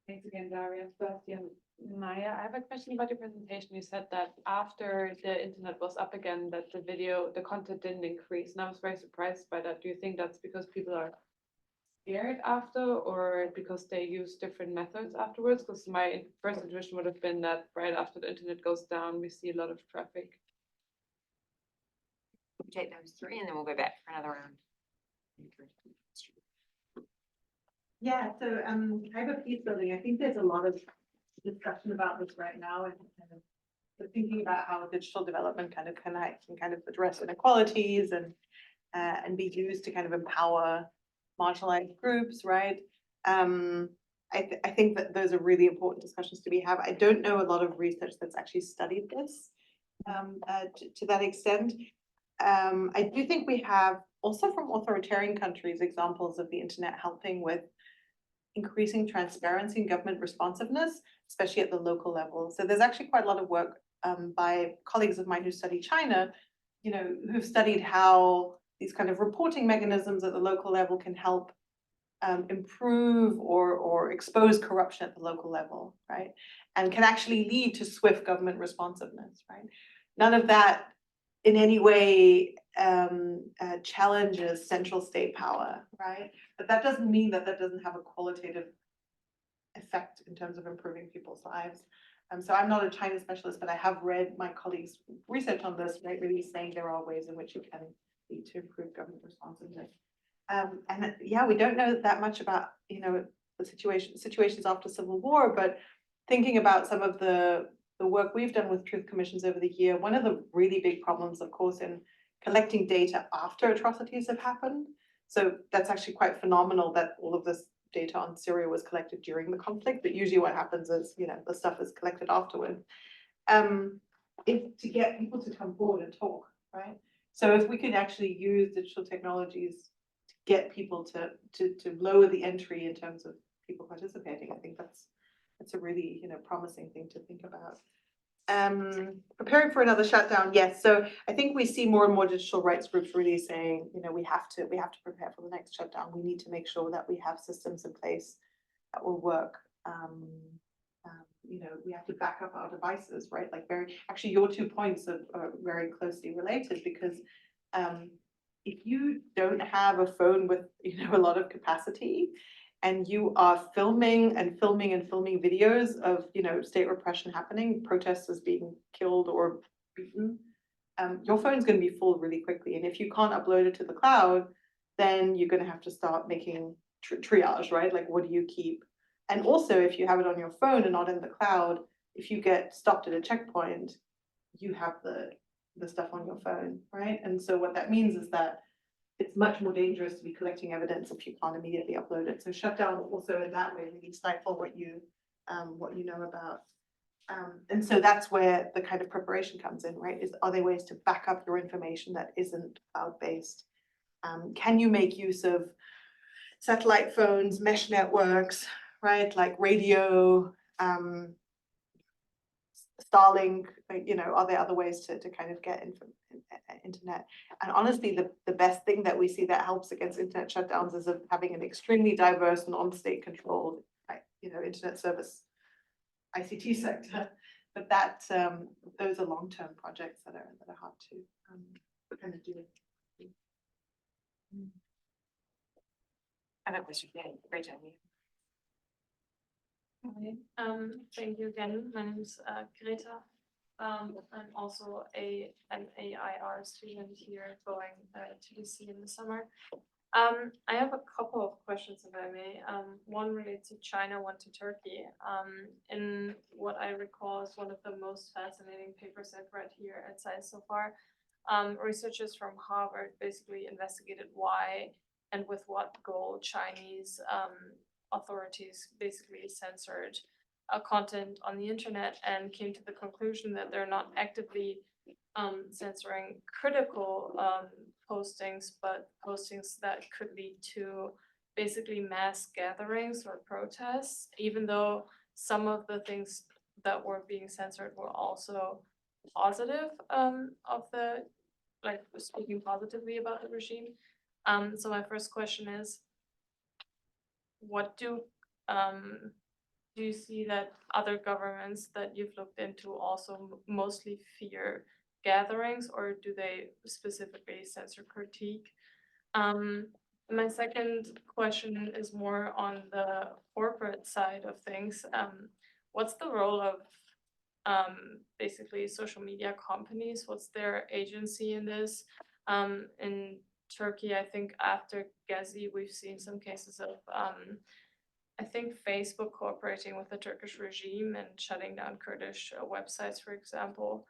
Thanks again, Daria. Sebastian, Maya, I have a question about your presentation. You said that after the internet was up again, that the content didn't increase. And I was very surprised by that. Do you think that's because people are scared after, or because they use different methods afterwards? Because my first intuition would have been that right after the internet goes down, we see a lot of traffic. We'll take those three, and then we'll go back for another round. Yeah, so cyber peace building, I think there's a lot of discussion about this right now, and thinking about how digital development can address inequalities and be used to kind of empower marginalized groups, right? I think that those are really important discussions to be had. I don't know a lot of research that's actually studied this to that extent. I do think we have also from authoritarian countries examples of the internet helping with increasing transparency and government responsiveness, especially at the local level. So there's actually quite a lot of work by colleagues of mine who study China, who've studied how these kind of reporting mechanisms at the local level can help improve or expose corruption at the local level, right? And can actually lead to swift government responsiveness, right? None of that in any way challenges central state power, right? But that doesn't mean that doesn't have a qualitative effect in terms of improving people's lives. So I'm not a China specialist, but I have read my colleagues' research on this, right? Really saying there are ways in which it can lead to improve government responsiveness. And yeah, we don't know that much about, the situations after civil war, but thinking about some of the work we've done with truth commissions over the year, one of the really big problems, of course, in collecting data after atrocities have happened. So that's actually quite phenomenal that all of this data on Syria was collected during the conflict, but usually what happens is, the stuff is collected afterward. To get people to come forward and talk, right? So if we could actually use digital technologies to get people to lower the entry in terms of people participating. I think that's a really, promising thing to think about. Preparing for another shutdown, yes. So I think we see more and more digital rights groups really saying, we have to prepare for the next shutdown. We need to make sure that we have systems in place that will work. We have to back up our devices, right? Like actually your 2 points are very closely related because if you don't have a phone with, a lot of capacity and you are filming videos of, state repression happening, protesters being killed or beaten, your phone's going to be full really quickly. And if you can't upload it to the cloud, then you're going to have to start making triage, right? Like, what do you keep? And also, if you have it on your phone and not in the cloud, if you get stopped at a checkpoint, you have the stuff on your phone, right? And so what that means is that it's much more dangerous to be collecting evidence if you can't immediately upload it. So shutdown also in that way really stifle what you know about. And so that's where the kind of preparation comes in, right? Are there ways to back up your information that isn't cloud-based? Can you make use of satellite phones, mesh networks, right? Like radio, Starlink, are there other ways to kind of get internet? And honestly, the best thing that we see that helps against internet shutdowns is of having an extremely diverse, non-state controlled, internet service ICT sector. But those are long-term projects that are hard to kind of do. I have a question. Yeah, Rachel. Hi, thank you again. My name is Greta. I'm also an AIR student here going to DC in the summer. I have a couple of questions, if I may. One relates to China, one to Turkey. In what I recall is one of the most fascinating papers I've read here at SAIS so far. Researchers from Harvard basically investigated why and with what goal Chinese authorities basically censored content on the internet and came to the conclusion that they're not actively censoring critical postings, but postings that could lead to basically mass gatherings or protests, even though some of the things that were being censored were also positive of the, like, speaking positively about the regime. So my first question is, what do you see that other governments that you've looked into also mostly fear gatherings, or do they specifically censor critique? My second question is more on the corporate side of things. What's the role of basically social media companies? What's their agency in this? In Turkey, I think after Gezi, we've seen some cases of I think Facebook cooperating with the Turkish regime and shutting down Kurdish websites, for example,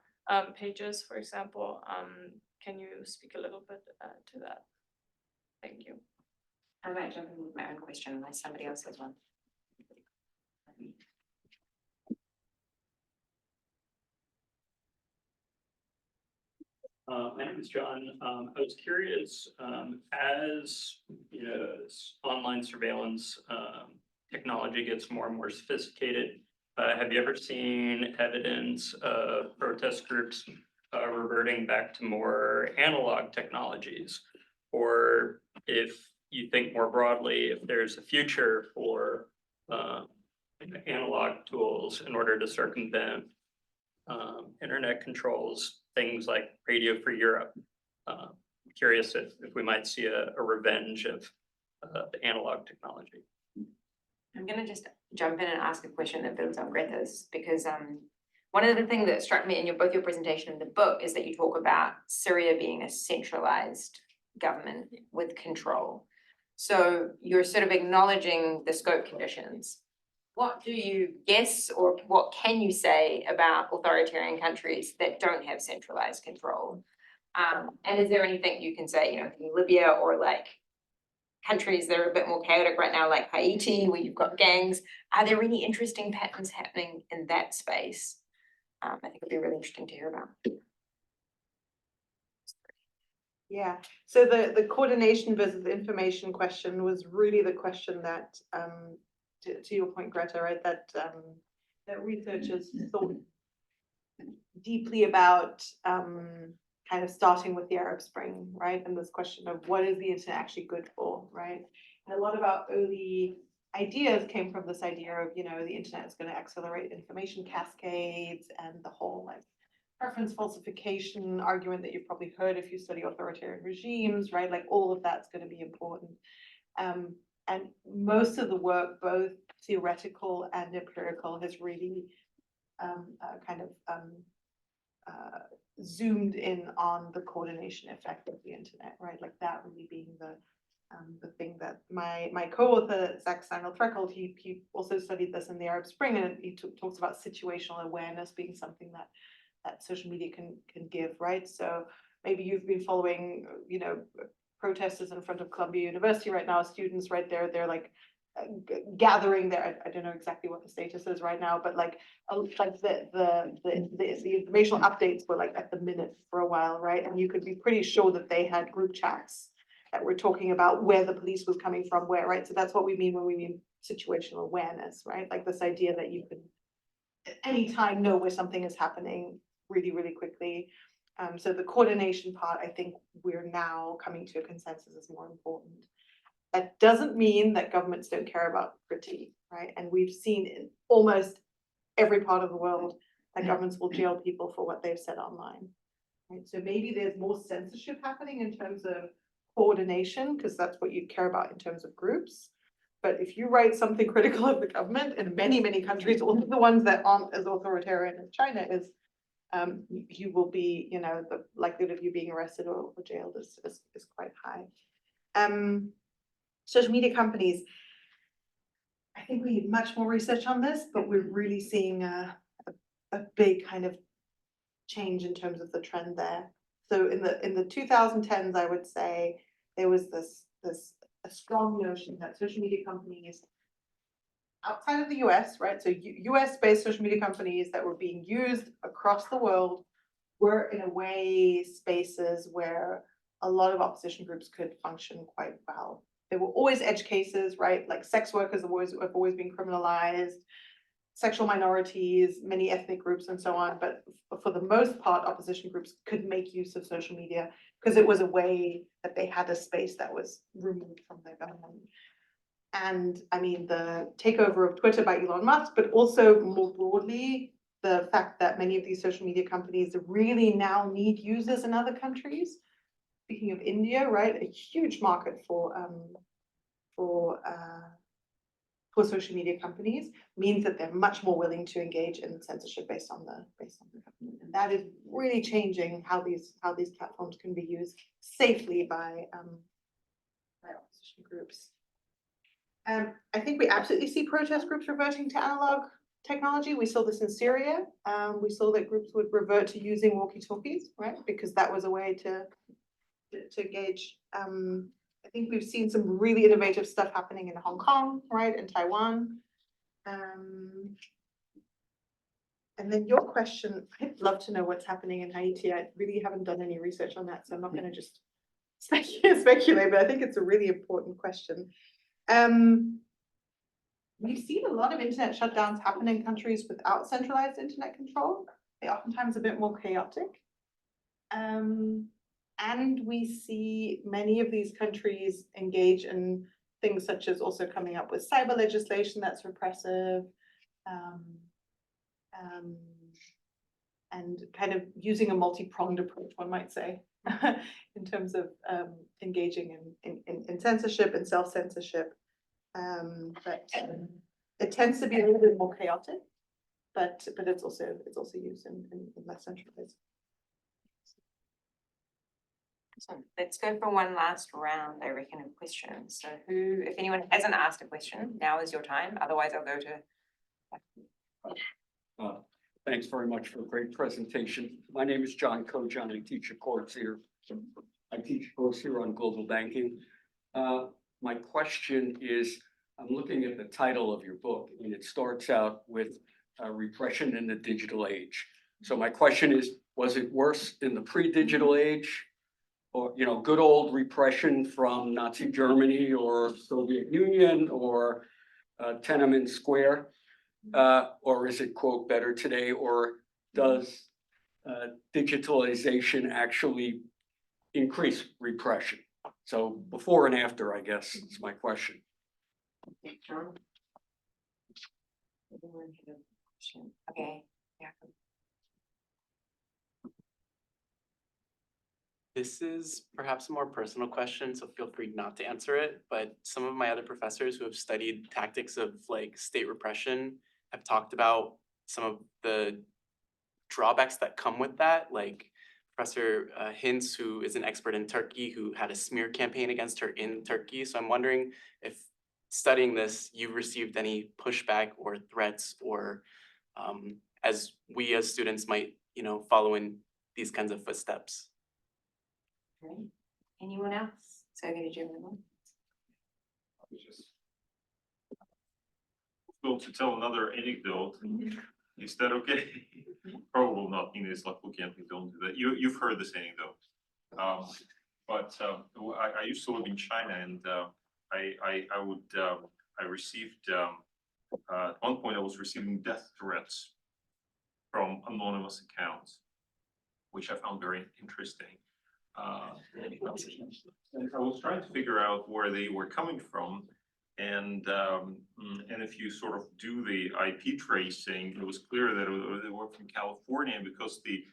pages, for example. Can you speak a little bit to that? Thank you. I might jump in with my own question unless somebody else has one. My name is John. I was curious, as online surveillance technology gets more and more sophisticated, have you ever seen evidence of protest groups reverting back to more analog technologies? Or if you think more broadly, if there's a future for analog tools in order to circumvent internet controls, things like Radio Free Europe. Curious if we might see a revenge of the analog technology. I'm gonna just jump in and ask a question that builds on Greta's, because one of the things that struck me in both your presentation and the book is that you talk about Syria being a centralized government with control. So you're sort of acknowledging the scope conditions. What do you guess, or what can you say about authoritarian countries that don't have centralized control? And is there anything you can say, in Libya, or like countries that are a bit more chaotic right now, like Haiti, where you've got gangs? Are there any interesting patterns happening in that space? I think it'd be really interesting to hear about. Yeah, so the coordination versus information question was really the question that to your point, Greta, right, that researchers thought deeply about kind of starting with the Arab Spring, right? And this question of what is the internet actually good for, right? And a lot of our early ideas came from this idea of, you know, the internet is going to accelerate information cascades and the whole like preference falsification argument that you've probably heard if you study authoritarian regimes, right? Like all of that's going to be important. And most of the work, both theoretical and empirical, has really kind of zoomed in on the coordination effect of the internet, right? Like that really being the thing that my co-author Zach Steinel-Freckeld, he also studied this in the Arab Spring, and he talks about situational awareness being something that social media can give, right? So maybe you've been following, you know, protesters in front of Columbia University right now, students right there, they're like gathering there. I don't know exactly what the status is right now, but like the informational updates were like at the minute for a while, right? And you could be pretty sure that they had group chats that were talking about where the police was coming from, where, right? So that's what we mean when we mean situational awareness, right? Like this idea that you can at any time know where something is happening really, really quickly. So the coordination part, I think we're now coming to a consensus is more important. That doesn't mean that governments don't care about critique, right? And we've seen in almost every part of the world that governments will jail people for what they've said online, right? So maybe there's more censorship happening in terms of coordination, because that's what you care about in terms of groups. But if you write something critical of the government in many, many countries, all of the ones that aren't as authoritarian as China is, you will be, you know, the likelihood of you being arrested or jailed is quite high. Social media companies, I think we need much more research on this, but we're really seeing a big kind of change in terms of the trend there. So in the 2010s, I would say there was a strong notion that social media companies outside of the US, right? So US-based social media companies that were being used across the world were in a way spaces where a lot of opposition groups could function quite well. There were always edge cases, right? Like sex workers have always been criminalized, sexual minorities, many ethnic groups and so on. But for the most part, opposition groups could make use of social media because it was a way that they had a space that was removed from their government. And I mean, the takeover of Twitter by Elon Musk, but also more broadly, the fact that many of these social media companies really now need users in other countries. Speaking of India, right, a huge market for social media companies means that they're much more willing to engage in censorship based on the government, and that is really changing how these platforms can be used safely by opposition groups. I think we absolutely see protest groups reverting to analog technology. We saw this in Syria. We saw that groups would revert to using walkie-talkies, right? Because that was a way to engage. I think we've seen some really innovative stuff happening in Hong Kong, right? In Taiwan. And then your question, I'd love to know what's happening in Haiti. I really haven't done any research on that, so I'm not going to just speculate, but I think it's a really important question. We've seen a lot of internet shutdowns happen in countries without centralized internet control. They're oftentimes a bit more chaotic. And we see many of these countries engage in things such as also coming up with cyber legislation that's repressive, and kind of using a multi-pronged approach, one might say, in terms of engaging in censorship and self-censorship. But it tends to be a little bit more chaotic, but it's also used in less centralized. So let's go for one last round, I reckon, of questions. So if anyone hasn't asked a question, now is your time. Otherwise, I'll go to. Thanks very much for a great presentation. My name is John Kojan. I teach a course here. I teach a course here on global banking. My question is, I'm looking at the title of your book, and it starts out with repression in the digital age. So my question is, was it worse in the pre-digital age? Or, you know, good old repression from Nazi Germany or Soviet Union, or Tiananmen Square? Or is it quote better today, or does digitalization actually increase repression? So before and after, I guess, is my question. Okay, yeah. This is perhaps a more personal question, so feel free not to answer it, but some of my other professors who have studied tactics of like state repression have talked about some of the drawbacks that come with that, like Professor Hintz, who is an expert in Turkey, who had a smear campaign against her in Turkey. So I'm wondering if studying this, you've received any pushback or threats, or as we as students might, follow in these kinds of footsteps. Great. Anyone else? So I'm gonna jump in. Well, to tell another anecdote, is that okay? Probably not, it's like, we can't, don't do that. You've heard this anecdote. But I used to live in China, and I received, at one point I was receiving death threats from anonymous accounts, which I found very interesting. And I was trying to figure out where they were coming from. And if you sort of do the IP tracing, it was clear that they were from California, because the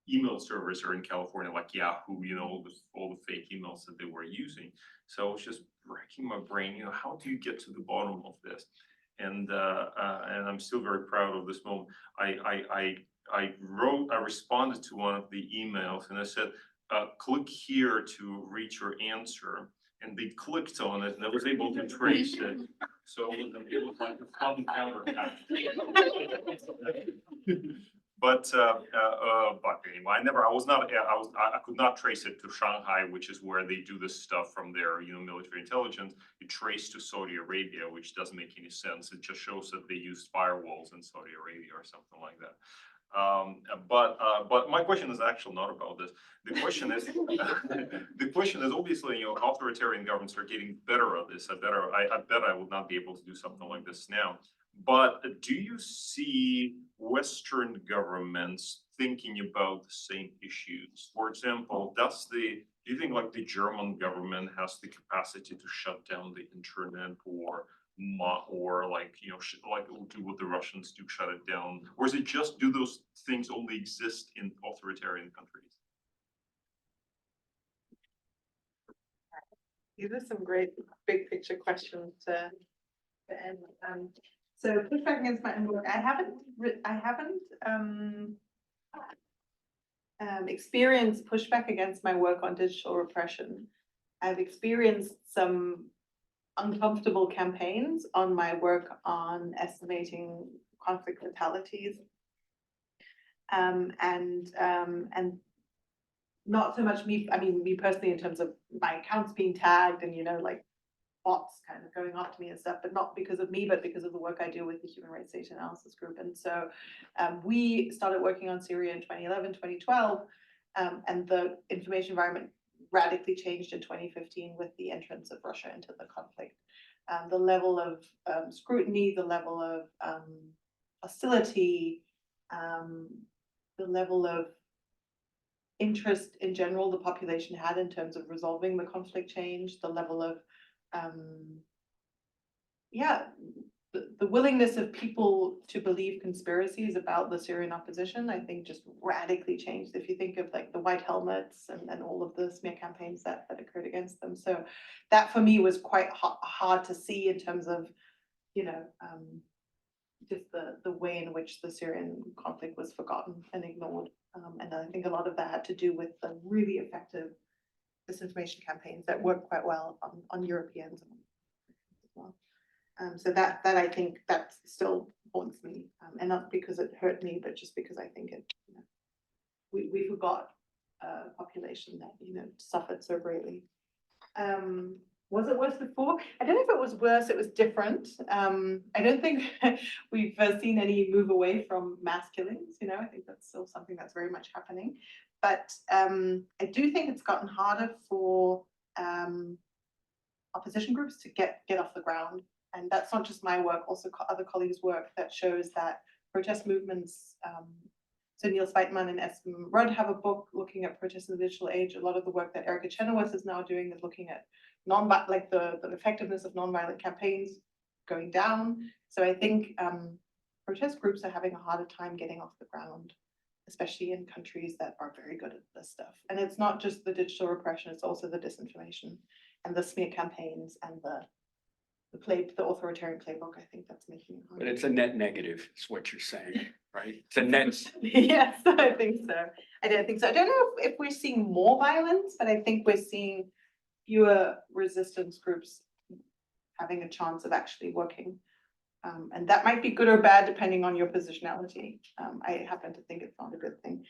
email servers are in California, like Yahoo, all the fake emails that they were using. So I was just racking my brain, how do you get to the bottom of this? And I'm still very proud of this moment. I responded to one of the emails, and I said, click here to reach your answer. And they clicked on it, and I was able to trace it. So it was like a fun counterattack. But anyway, I could not trace it to Shanghai, which is where they do this stuff from their, military intelligence. It traced to Saudi Arabia, which doesn't make any sense. It just shows that they used firewalls in Saudi Arabia or something like that. But my question is actually not about this. The question is, obviously, authoritarian governments are getting better at this. I bet I would not be able to do something like this now. But do you see Western governments thinking about the same issues? For example, do you think like the German government has the capacity to shut down the internet, or like, like do what the Russians do, shut it down? Or is it just, do those things only exist in authoritarian countries? These are some great big picture questions to end. So pushback against my own work. I haven't experienced pushback against my work on digital repression. I've experienced some uncomfortable campaigns on my work on estimating conflict fatalities. And not so much me personally, in terms of my accounts being tagged and, like bots kind of going after me and stuff, but not because of me, but because of the work I do with the Human Rights Data Analysis Group. And so we started working on Syria in 2011, 2012, and the information environment radically changed in 2015 with the entrance of Russia into the conflict. The level of scrutiny, the level of hostility, the level of interest in general the population had in terms of resolving the conflict changed, the level of the willingness of people to believe conspiracies about the Syrian opposition, I think, just radically changed. If you think of like the white helmets and all of the smear campaigns that occurred against them. So that for me was quite hard to see in terms of, just the way in which the Syrian conflict was forgotten and ignored. And I think a lot of that had to do with the really effective disinformation campaigns that work quite well on Europeans as well. So that I think that still haunts me, and not because it hurt me, but just because I think it, we forgot a population that suffered so greatly. Was it worse before? I don't know if it was worse. It was different. I don't think we've seen any move away from mass killings. I think that's still something that's very much happening. But I do think it's gotten harder for opposition groups to get off the ground. and that's not just my work, also other colleagues' work that shows that protest movements, so Niels Weidmann and Espen Rudd have a book looking at protests in the digital age. A lot of the work that Erica Chenoweth is now doing is looking at the effectiveness of nonviolent campaigns going down. So I think protest groups are having a harder time getting off the ground, especially in countries that are very good at this stuff. And it's not just the digital repression, it's also the disinformation and the smear campaigns and the authoritarian playbook. I think that's making it hard. But it's a net negative, is what you're saying, right? It's a net. Yes, I think so. I don't think so. I don't know if we're seeing more violence, but I think we're seeing fewer resistance groups having a chance of actually working. And that might be good or bad depending on your positionality. I happen to think it's not a good thing.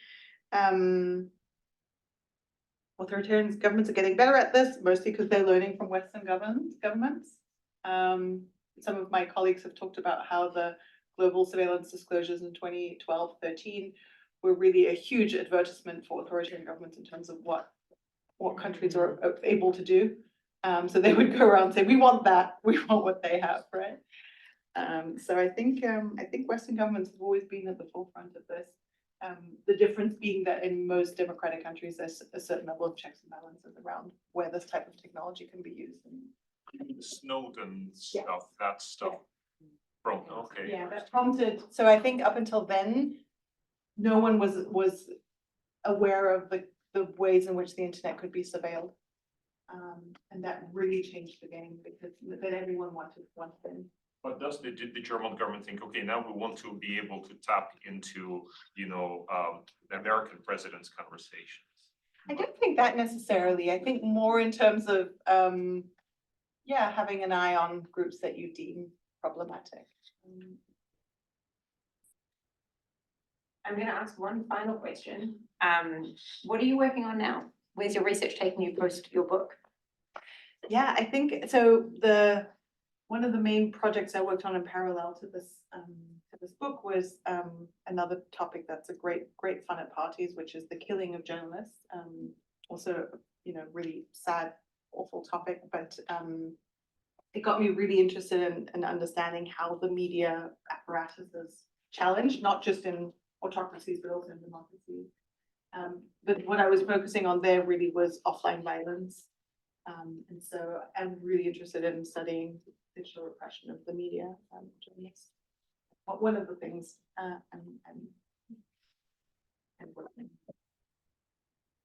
Authoritarian governments are getting better at this, mostly because they're learning from Western governments. Some of my colleagues have talked about how the global surveillance disclosures in 2012-13 were really a huge advertisement for authoritarian governments in terms of what countries are able to do. So they would go around and say, we want that, we want what they have, right? So I think Western governments have always been at the forefront of this. The difference being that in most democratic countries, there's a certain level of checks and balances around where this type of technology can be used. The Snowden stuff, that stuff. From, okay. Yeah, that prompted, so I think up until then, no one was aware of the ways in which the internet could be surveilled. And that really changed the game because then everyone wanted one thing. But does the German government think, okay, now we want to be able to tap into, you know, the American president's conversations? I don't think that necessarily. I think more in terms of, yeah, having an eye on groups that you deem problematic. I'm going to ask one final question. What are you working on now? Where's your research taking you post your book? Yeah, I think so. One of the main projects I worked on in parallel to this book was another topic that's a great fun at parties, which is the killing of journalists. Also, you know, really sad, awful topic, but it got me really interested in understanding how the media apparatus is challenged, not just in autocracies, but also in democracies. But what I was focusing on there really was offline violence. And so I'm really interested in studying digital repression of the media journalists. One of the things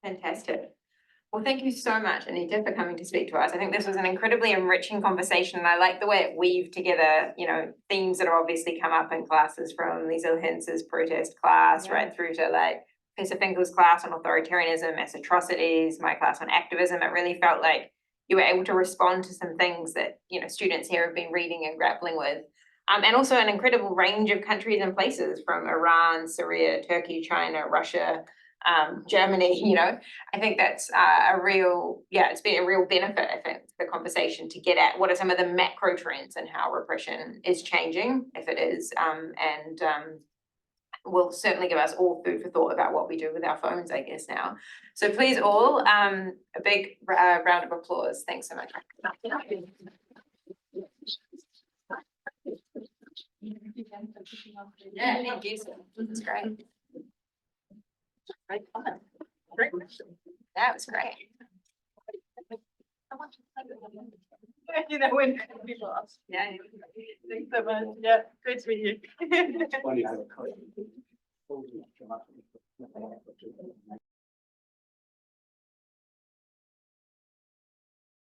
Fantastic. Well, thank you so much, Anita, for coming to speak to us. I think this was an incredibly enriching conversation, and I like the way it weaved together, you know, themes that are obviously come up in classes from Lisa Hintz's protest class, right through to like Professor Finkel's class on authoritarianism, mass atrocities, my class on activism. It really felt like you were able to respond to some things that, you know, students here have been reading and grappling with. And also an incredible range of countries and places from Iran, Syria, Turkey, China, Russia, Germany, you know. I think that's it's been a real benefit, I think, to the conversation to get at what are some of the macro trends and how repression is changing, if it is, and will certainly give us all food for thought about what we do with our phones, I guess, now. So please all, a big round of applause. Thanks so much. Yeah, thank you. That's great. Great fun. Great question. That was great. you know, when people ask. Yeah. Thanks so much. Yeah, great to meet you. Funny how it